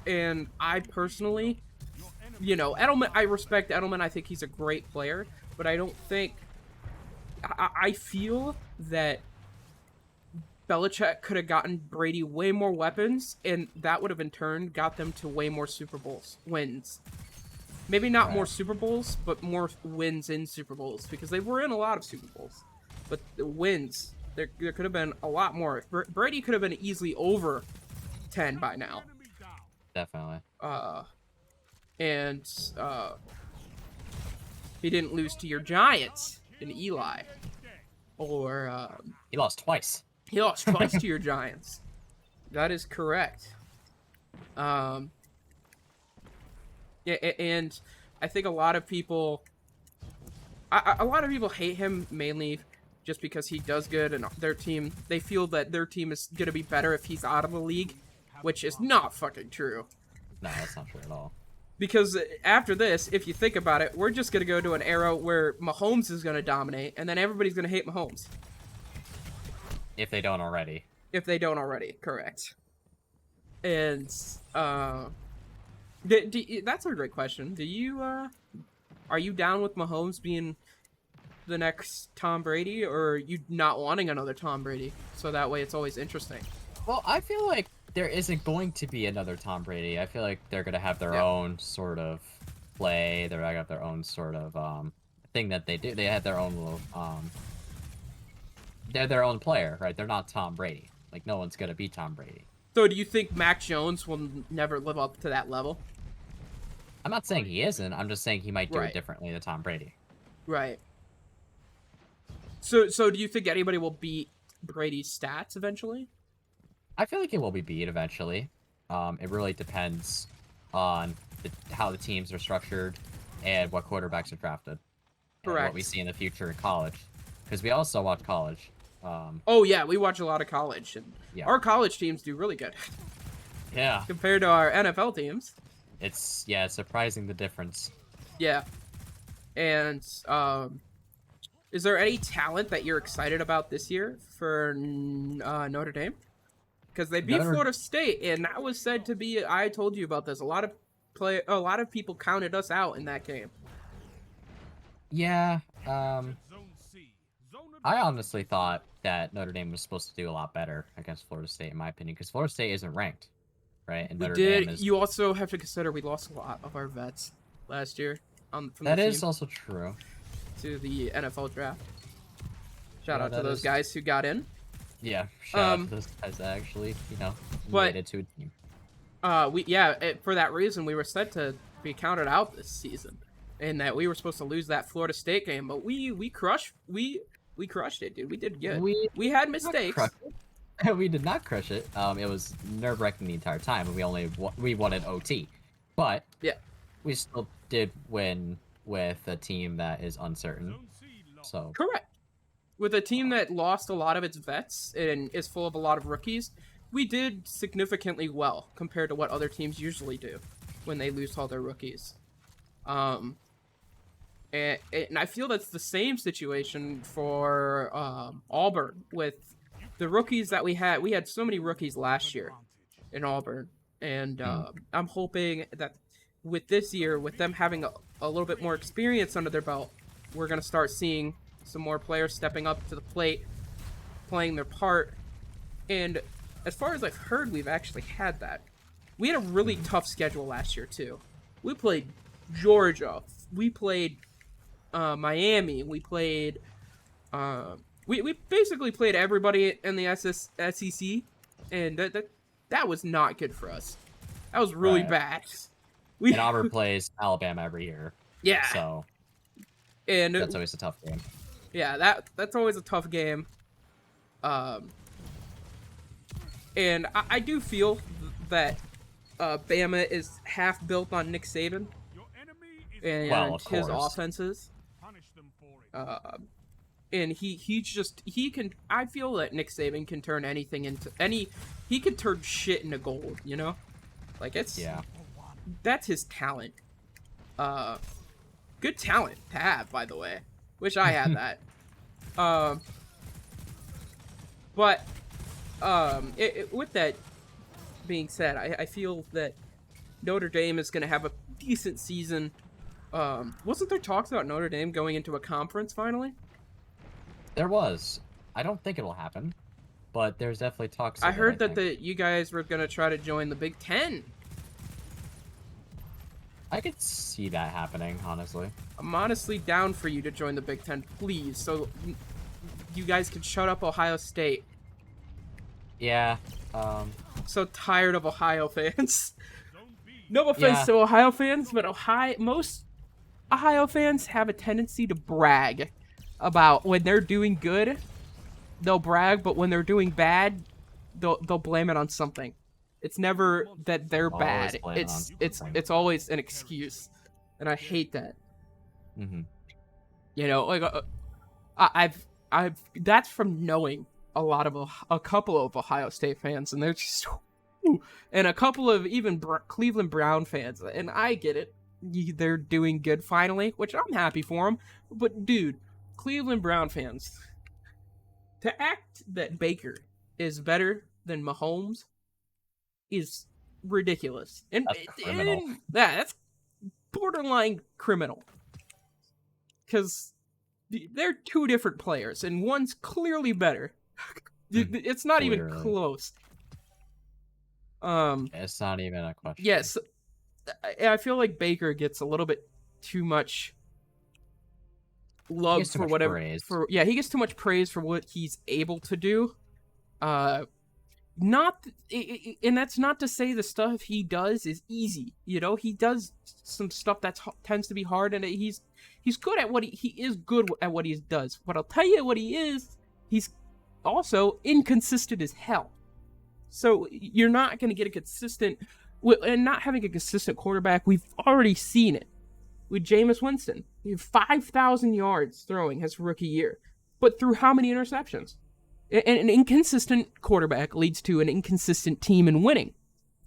and I personally, you know, Edelman. I respect Edelman. I think he's a great player, but I don't think. I feel that Belichick could have gotten Brady way more weapons, and that would have in turn got them to way more Super Bowls wins. Maybe not more Super Bowls, but more wins in Super Bowls, because they were in a lot of Super Bowls. But the wins, there could have been a lot more. Brady could have been easily over 10 by now. Definitely. He didn't lose to your Giants in Eli. Or, He lost twice. he lost twice to your Giants. That is correct. Yeah, and I think a lot of people... a lot of people hate him mainly just because he does good, and their team... They feel that their team is going to be better if he's out of the league, which is not fucking true. No, that's not true at all. Because after this, if you think about it, we're just going to go to an era where Mahomes is going to dominate, and then everybody's going to hate Mahomes. If they don't already. If they don't already, correct. And, that's a great question. Are you down with Mahomes being the next Tom Brady, or are you not wanting another Tom Brady? So that way it's always interesting. Well, I feel like there isn't going to be another Tom Brady. I feel like they're going to have their own sort of play. They're going to have their own sort of thing that they do. They have their own little... they're their own player, right? They're not Tom Brady. Like, no one's going to be Tom Brady. So do you think Mac Jones will never live up to that level? I'm not saying he isn't. I'm just saying he might do it differently than Tom Brady. Right. So do you think anybody will beat Brady's stats eventually? I feel like it will be beat eventually. It really depends on how the teams are structured and what quarterbacks are drafted. Correct. And what we see in the future in college. Because we also watch college. Oh, yeah, we watch a lot of college. And our college teams do really good. Yeah. Compared to our NFL teams. It's surprising the difference. Yeah. And, is there any talent that you're excited about this year for Notre Dame? Because they beat Florida State, and that was said to be... I told you about this. A lot of people counted us out in that game. Yeah. I honestly thought that Notre Dame was supposed to do a lot better against Florida State, in my opinion, because Florida State isn't ranked, right? And Notre Dame is... You also have to consider we lost a lot of our vets last year. That is also true. To the NFL draft. Shout out to those guys who got in. Yeah, shout out to those guys that actually, made it to a team. For that reason, we were said to be counted out this season, and that we were supposed to lose that Florida State game, but we crushed it, dude. We did good. We had mistakes. We did not crush it. It was nerve-wracking the entire time, and we won an OT, but we still did win with a team that is uncertain. So correct. With a team that lost a lot of its vets and is full of a lot of rookies, we did significantly well compared to what other teams usually do when they lose all their rookies. And I feel that's the same situation for Auburn with the rookies that we had. We had so many rookies last year in Auburn, and I'm hoping that with this year, with them having a little bit more experience under their belt, we're going to start seeing some more players stepping up to the plate, playing their part. And as far as I've heard, we've actually had that. We had a really tough schedule last year, too. We played Georgia. We played Miami. We played... We basically played everybody in the SEC, and that was not good for us. That was really bad. And Auburn plays Alabama every year. Yeah. So and that's always a tough game. Yeah, that's always a tough game. And I do feel that Bama is half built on Nick Saban and his offenses. And he can. I feel that Nick Saban can turn anything into he can turn shit into gold. You know, like that's his talent. Good talent to have, by the way. Wish I had that. But with that being said, I feel that Notre Dame is going to have a decent season. Wasn't there talks about Notre Dame going into a conference finally? There was. I don't think it'll happen, but there's definitely talks. I heard that you guys were going to try to join the Big Ten. I could see that happening, honestly. I'm honestly down for you to join the Big Ten, please, so you guys can shut up Ohio State. Yeah. So tired of Ohio fans. No offense to Ohio fans, but Ohio fans have a tendency to brag about when they're doing good, they'll brag, but when they're doing bad, they'll blame it on something. It's never that they're Always bad. blame it on something. It's always an excuse, and I hate that. Mm-hmm. You know, like I've that's from knowing a lot of a couple of Ohio State fans, and they're just, and a couple of even Cleveland Brown fans, and I get it. They're doing good finally, which I'm happy for them. But dude, Cleveland Brown fans, to act that Baker is better than Mahomes is ridiculous, and That's criminal. that's borderline criminal, because they're two different players, and one's clearly better. It's not even close. It's not even a question. Yes, I feel like Baker gets a little bit too much love for whatever. Praise. He gets too much praise for what he's able to do. And that's not to say the stuff he does is easy. You know, he does some stuff that tends to be hard, and he's good at what he is good at what he does. But I'll tell you what he is. He's also inconsistent as hell. So you're not going to get a consistent, and not having a consistent quarterback. We've already seen it with Jameis Winston. He had 5,000 yards throwing his rookie year, but through how many interceptions? An inconsistent quarterback leads to an inconsistent team in winning.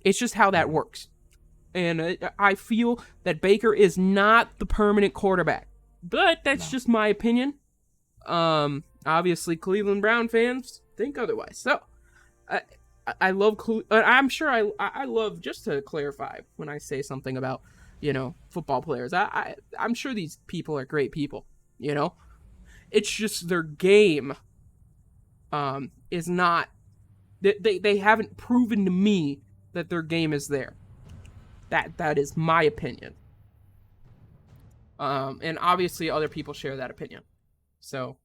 It's just how that works. And I feel that Baker is not the permanent quarterback. But that's just my opinion. Obviously, Cleveland Brown fans think otherwise. So, I love I'm sure I love, just to clarify when I say something about, you know, football players. I'm sure these people are great people, you know? It's just their game is not, they haven't proven to me that their game is there. That is my opinion. And obviously other people share that opinion. So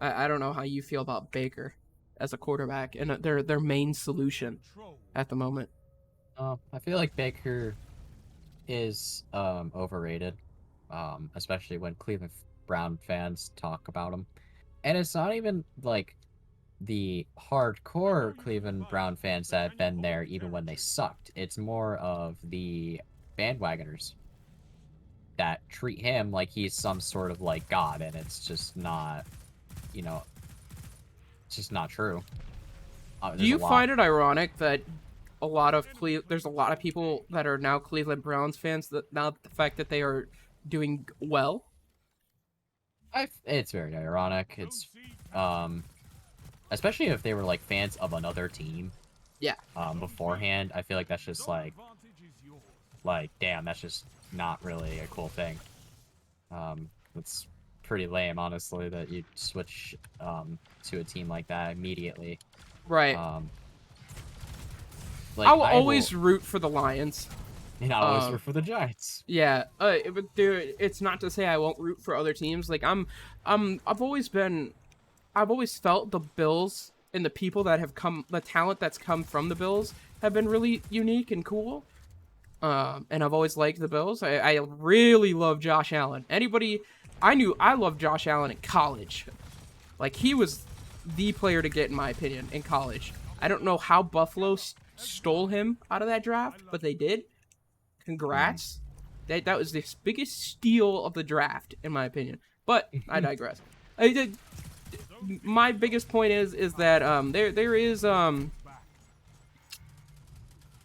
I don't know how you feel about Baker as a quarterback and their main solution at the moment. I feel like Baker is overrated, especially when Cleveland Brown fans talk about him. And it's not even like the hardcore Cleveland Brown fans that have been there even when they sucked. It's more of the bandwagoners that treat him like he's some sort of like god, and it's just not, you know, it's just not true. Do you find it ironic that a lot of there's a lot of people that are now Cleveland Browns fans that now the fact that they are doing well? It's very ironic. It's especially if they were like fans of another team. Yeah. Beforehand, I feel like that's just like damn, that's just not really a cool thing. It's pretty lame, honestly, that you switch to a team like that immediately. Right. Like, I'll always root for the Lions. And I always root for the Giants. Yeah, but dude, it's not to say I won't root for other teams. Like I've always felt the Bills and the people that have come, the talent that's come from the Bills have been really unique and cool. And I've always liked the Bills. I really love Josh Allen. I loved Josh Allen in college. Like, he was the player to get, in my opinion, in college. I don't know how Buffalo stole him out of that draft, but they did. Congrats. That was the biggest steal of the draft, in my opinion. But I digress. My biggest point is that there is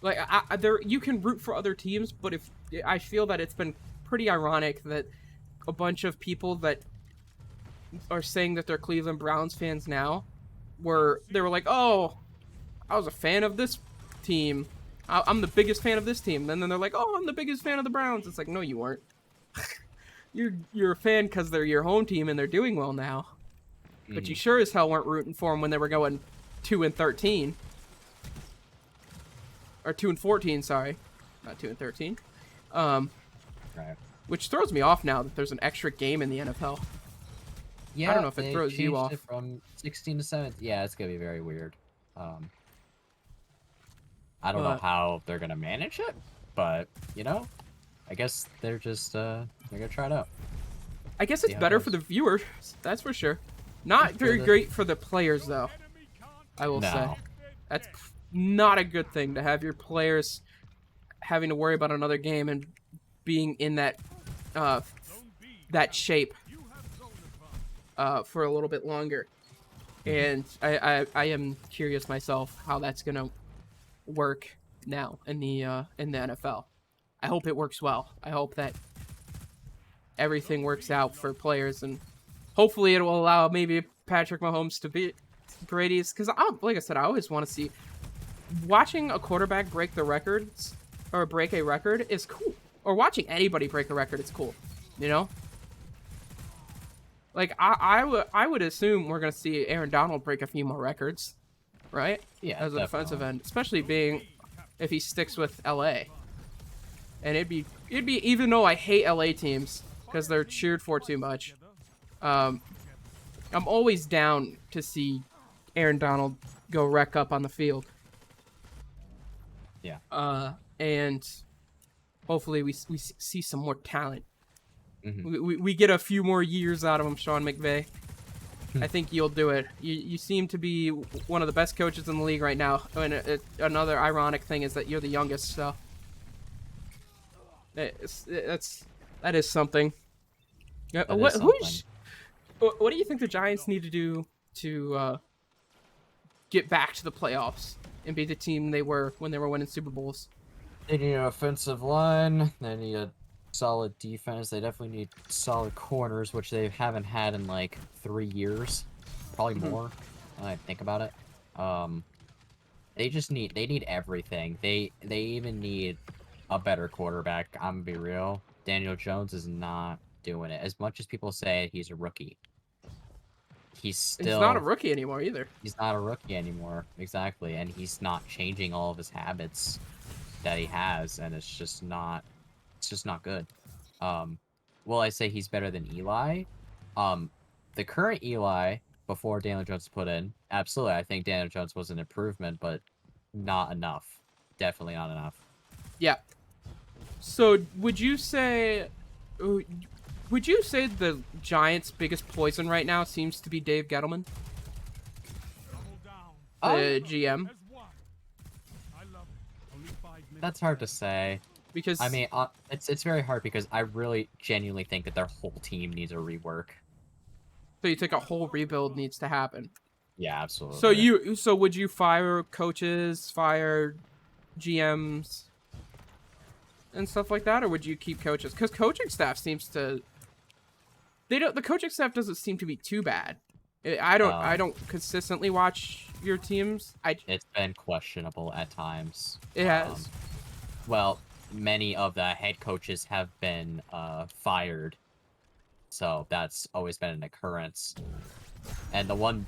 like there you can root for other teams, but if I feel that it's been pretty ironic that a bunch of people that are saying that they're Cleveland Browns fans now they were like, oh, I was a fan of this team. I'm the biggest fan of this team. And then they're like, oh, I'm the biggest fan of the Browns. It's like, no, you weren't. You're a fan because they're your home team and they're doing well now. But you sure as hell weren't rooting for them when they were going 2-13. Or 2-14, sorry. Not 2-13. Right. Which throws me off now that there's an extra game in the NFL. Yeah, I don't know if it throws you off. It from 16 to 7. Yeah, it's gonna be very weird. I don't know how they're gonna manage it, but you know, I guess they're just they're gonna try it out. I guess See it's how it better goes. for the viewers, that's for sure. Not very great for the players, though, I will say. No. That's not a good thing to have your players having to worry about another game and being in that shape for a little bit longer. And I am curious myself how that's gonna work now in the NFL. I hope it works well. I hope that everything works out for players, and hopefully it will allow maybe Patrick Mahomes to beat Brady's. Because like I said, I always want to see watching a quarterback break the records or break a record is cool, or watching anybody break a record is cool. You know, like I would assume we're gonna see Aaron Donald break a few more records, right? Yeah, as a defensive definitely. end, especially being if he sticks with LA. And it'd be even though I hate LA teams because they're cheered for too much. I'm always down to see Aaron Donald go wreck up on the field. Yeah. And hopefully we see some more talent. Mm-hmm. We get a few more years out of him, Sean McVay. I think you'll do it. You seem to be one of the best coaches in the league right now. And another ironic thing is that you're the youngest, so that is something. That What is something. what do you think the Giants need to do to get back to the playoffs and be the team they were when they were winning Super Bowls? They need an offensive line. They need a solid defense. They definitely need solid corners, which they haven't had in like 3 years, probably more. When I think about it, they need everything. They even need a better quarterback. I'm gonna be real. Daniel Jones is not doing it. As much as people say he's a rookie, he's not a rookie anymore either. He's not a rookie anymore, exactly, and he's not changing all of his habits that he has, and it's just not good. Will I say he's better than Eli? The current Eli before Daniel Jones put in, absolutely, I think Daniel Jones was an improvement, but not enough. Definitely not enough. Yeah. So would you say the Giants' biggest poison right now seems to be Dave Gettleman, the GM? That's hard to say. Because I mean, it's very hard because I really genuinely think that their whole team needs a rework. so you think a whole rebuild needs to happen. Yeah, absolutely. So would you fire coaches, fire GMs, and stuff like that, or would you keep coaches? Because coaching staff seems to the coaching staff doesn't seem to be too bad. I don't consistently watch your teams. It's been questionable at times. It has. Well, many of the head coaches have been fired, so that's always been an occurrence. And the one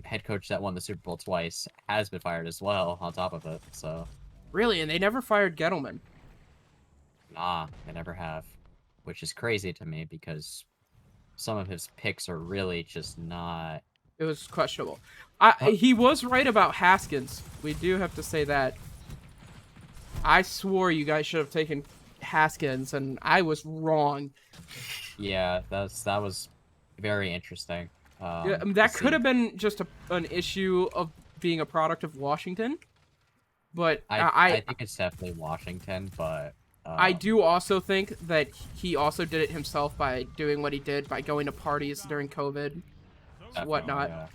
head coach that won the Super Bowl twice has been fired as well. On top of it, so Really, and they never fired Gettleman. nah, they never have, which is crazy to me because some of his picks are really just not. It was questionable. He was right about Haskins. We do have to say that. I swore you guys should have taken Haskins, and I was wrong. Yeah, that was very interesting. Yeah, I mean, that could have been just an issue of being a product of Washington, but I think it's definitely Washington, but I do also think that he also did it himself by doing what he did by going to parties during COVID and whatnot. Yeah.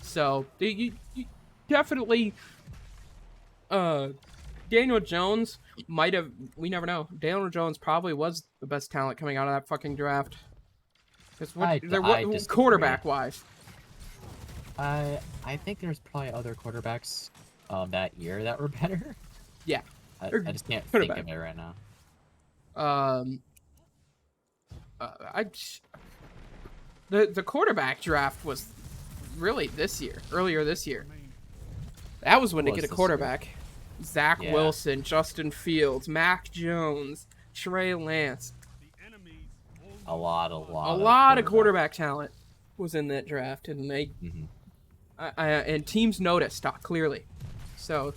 So you definitely, Daniel Jones might have. We never know. Daniel Jones probably was the best talent coming out of that fucking draft. Because quarterback wise, I think there's probably other quarterbacks that year that were better. Yeah. I just can't think of it right now. The quarterback draft was really earlier this year. That was when they get a quarterback. Zach Wilson, Justin Fields, Mac Jones, Trey Lance. A lot of quarterback talent was in that draft, and they and teams noticed clearly. So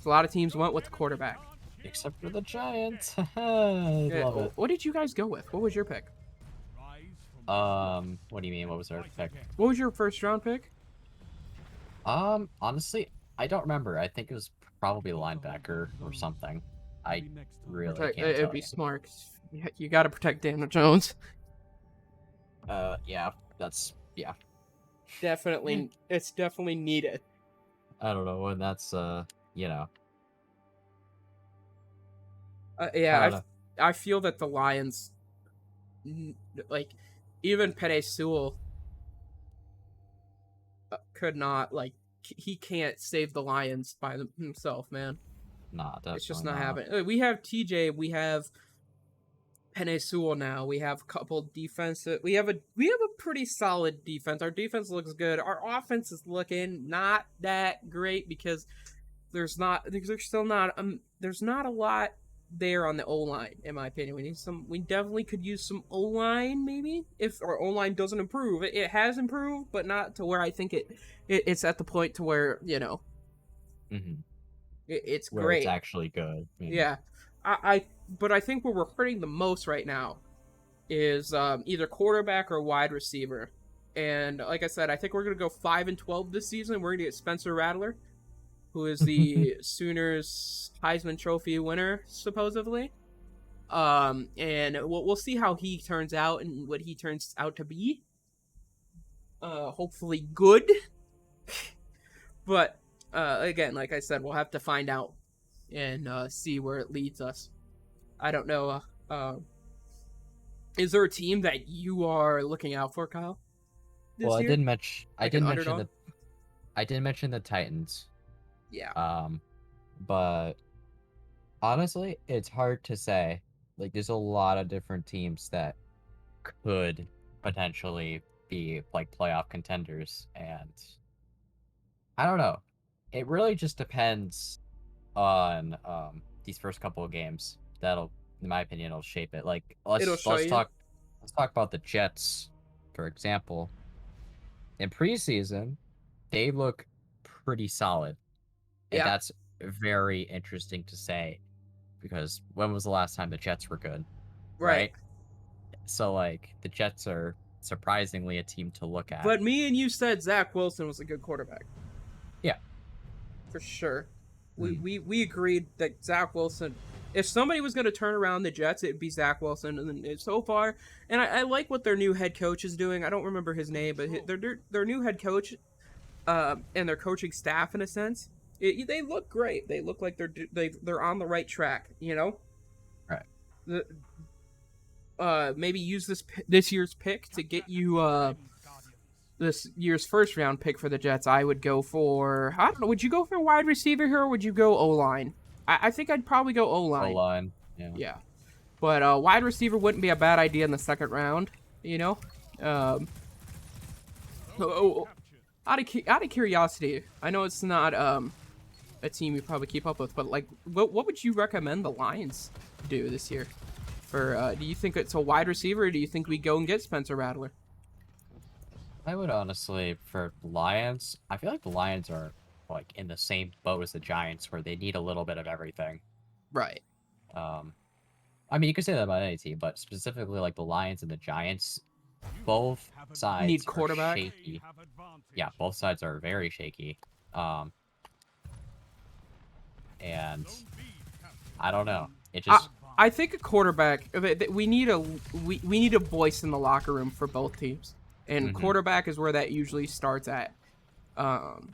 a lot of teams went with the quarterback. Except for the Giants. I Yeah, love it. what did you guys go with? What was your pick? What do you mean? What was our pick? What was your first round pick? Honestly, I don't remember. I think it was probably linebacker or something. I really can't It'd tell be you. smart. 'Cause you got to protect Daniel Jones. Yeah, that's yeah. Definitely, it's definitely needed. I don't know, and that's you know, I don't Yeah, know. I feel that the Lions, like, even Penei Sewell could not he can't save the Lions by himself, man. Nah, It's just definitely not not. happening. We have TJ, we have Penei Sewell now. We have a couple defensive. We have a pretty solid defense. Our defense looks good. Our offense is looking not that great because there's not a lot there on the O line, in my opinion. We definitely could use some O line, maybe, if our O line doesn't improve. It has improved, but not to where I think it's at the point to where, Hmm. it's Where it's great. actually good. I mean, Yeah. But I think what we're hurting the most right now is either quarterback or wide receiver. And like I said, I think we're gonna go 5-12 this season. We're gonna get Spencer Rattler, who is the Sooners Heisman Trophy winner, supposedly. And we'll see how he turns out and what he turns out to be. Hopefully good. But again, like I said, we'll have to find out and see where it leads us. I don't know. Is there a team that you are looking out for, Kyle, well, this year? I Like an did mention underdog? the Titans. Yeah. Um, but honestly, it's hard to say. Like, there's a lot of different teams that could potentially be like playoff contenders, and I don't know. It really just depends on these first couple of games. That'll, in my opinion, will shape it. Like, It'll show you. let's talk about the Jets, for example. In preseason, they look pretty solid, and Yeah. that's very interesting to say because when was the last time the Jets were good, Right. right? So like the Jets are surprisingly a team to look at. But me and you said Zach Wilson was a good quarterback. Yeah. For sure. We Mhm. we, we agreed that Zach Wilson, if somebody was going to turn around the Jets, it'd be Zach Wilson. And so far, and I like what their new head coach is doing. I don't remember his name, but their new head coach, and their coaching staff, in a sense, they look great. They look like they're on the right track. Right. The, maybe use this year's pick to get you this year's first round pick for the Jets. I would go for, I don't know, would you go for a wide receiver here or would you go O line? I think I'd probably go O O line. line. Yeah. Yeah, but wide receiver wouldn't be a bad idea in the second round. You know, um, out of curiosity, I know it's not a team you probably keep up with, but like, what would you recommend the Lions do this year? For do you think it's a wide receiver, or do you think we go and get Spencer Rattler? I would honestly, for Lions, I feel like the Lions are like in the same boat as the Giants where they need a little bit of everything. Right. Um, I mean, you could say that about any team, but specifically like the Lions and the Giants, both Need sides are quarterback. shaky. Yeah, both sides are very shaky. Um, and I don't know. It I, just I think a quarterback. We need we need a voice in the locker room for both teams, and mhm. quarterback is where that usually starts at. Um,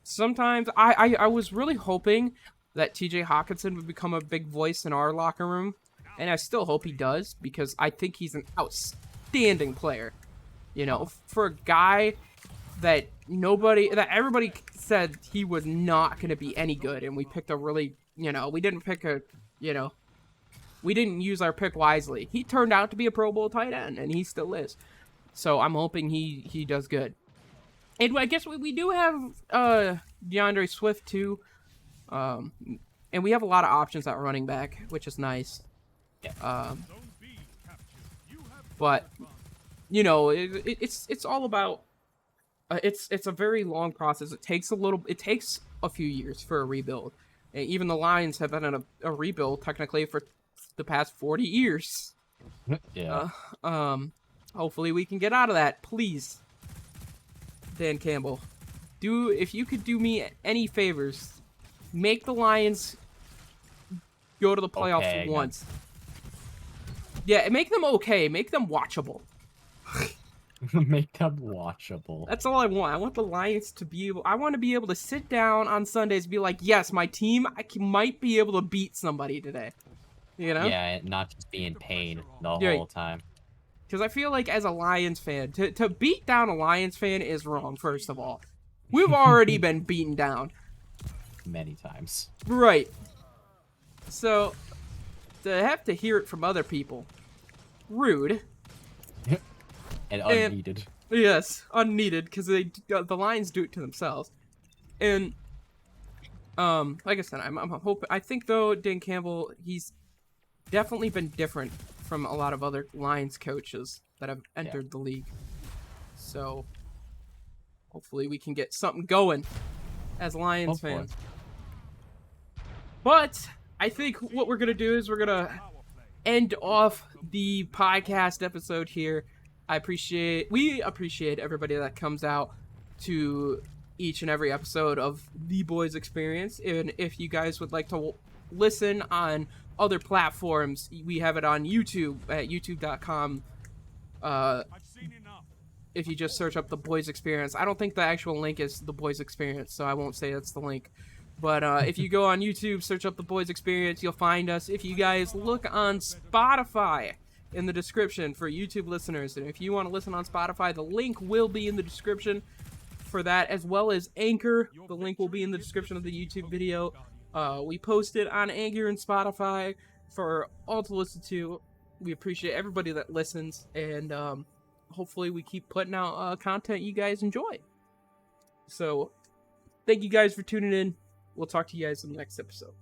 Sometimes I was really hoping that T.J. Hawkinson would become a big voice in our locker room, and I still hope he does because I think he's an outstanding player. For a guy that everybody said he was not going to be any good, and we picked a really, we didn't pick a, you know, we didn't use our pick wisely. He turned out to be a Pro Bowl tight end, and he still is. So I'm hoping he does good. And I guess we do have DeAndre Swift too, um, and we have a lot of options at running back, which is nice. Yeah. But it's all about. It's a very long process. It takes a few years for a rebuild, And even the Lions have been in a rebuild technically for the past 40 years. Yeah. Hopefully we can get out of that, please. Dan Campbell, if you could do me any favors, make the Lions go to the playoffs Okay, once. Yeah, make them okay. Make them watchable. Make them watchable. That's all I want. I want the Lions to be able... I want to be able to sit down on Sundays and be like, yes, my team might be able to beat somebody today. You know? Yeah, and not just be in pain the Yeah. whole time. Because I feel like as a Lions fan, to beat down a Lions fan is wrong, first of all. We've already been beaten down. Many times. Right. So, to have to hear it from other people, rude. And unneeded. Yes, unneeded, because the Lions do it to themselves. And, like I said, I'm hoping... I think, though, Dan Campbell, he's definitely been different from a lot of other Lions coaches that have entered the league. So, hopefully we can get something going as Lions fans. But I think what we're going to do is we're going to end off the podcast episode here. We appreciate everybody that comes out to each and every episode of The Boys Experience. And if you guys would like to listen on other platforms, we have it on YouTube at youtube.com. If you just search up The Boys Experience. I don't think the actual link is The Boys Experience, so I won't say that's the link. But if you go on YouTube, search up The Boys Experience, you'll find us. If you guys look on Spotify in the description for YouTube listeners, and if you want to listen on Spotify, the link will be in the description for that, as well as Anchor. The link will be in the description of the YouTube video. We post it on Anchor and Spotify for all to listen to. We appreciate everybody that listens, and hopefully we keep putting out content you guys enjoy. So, thank you guys for tuning in. We'll talk to you guys in the next episode.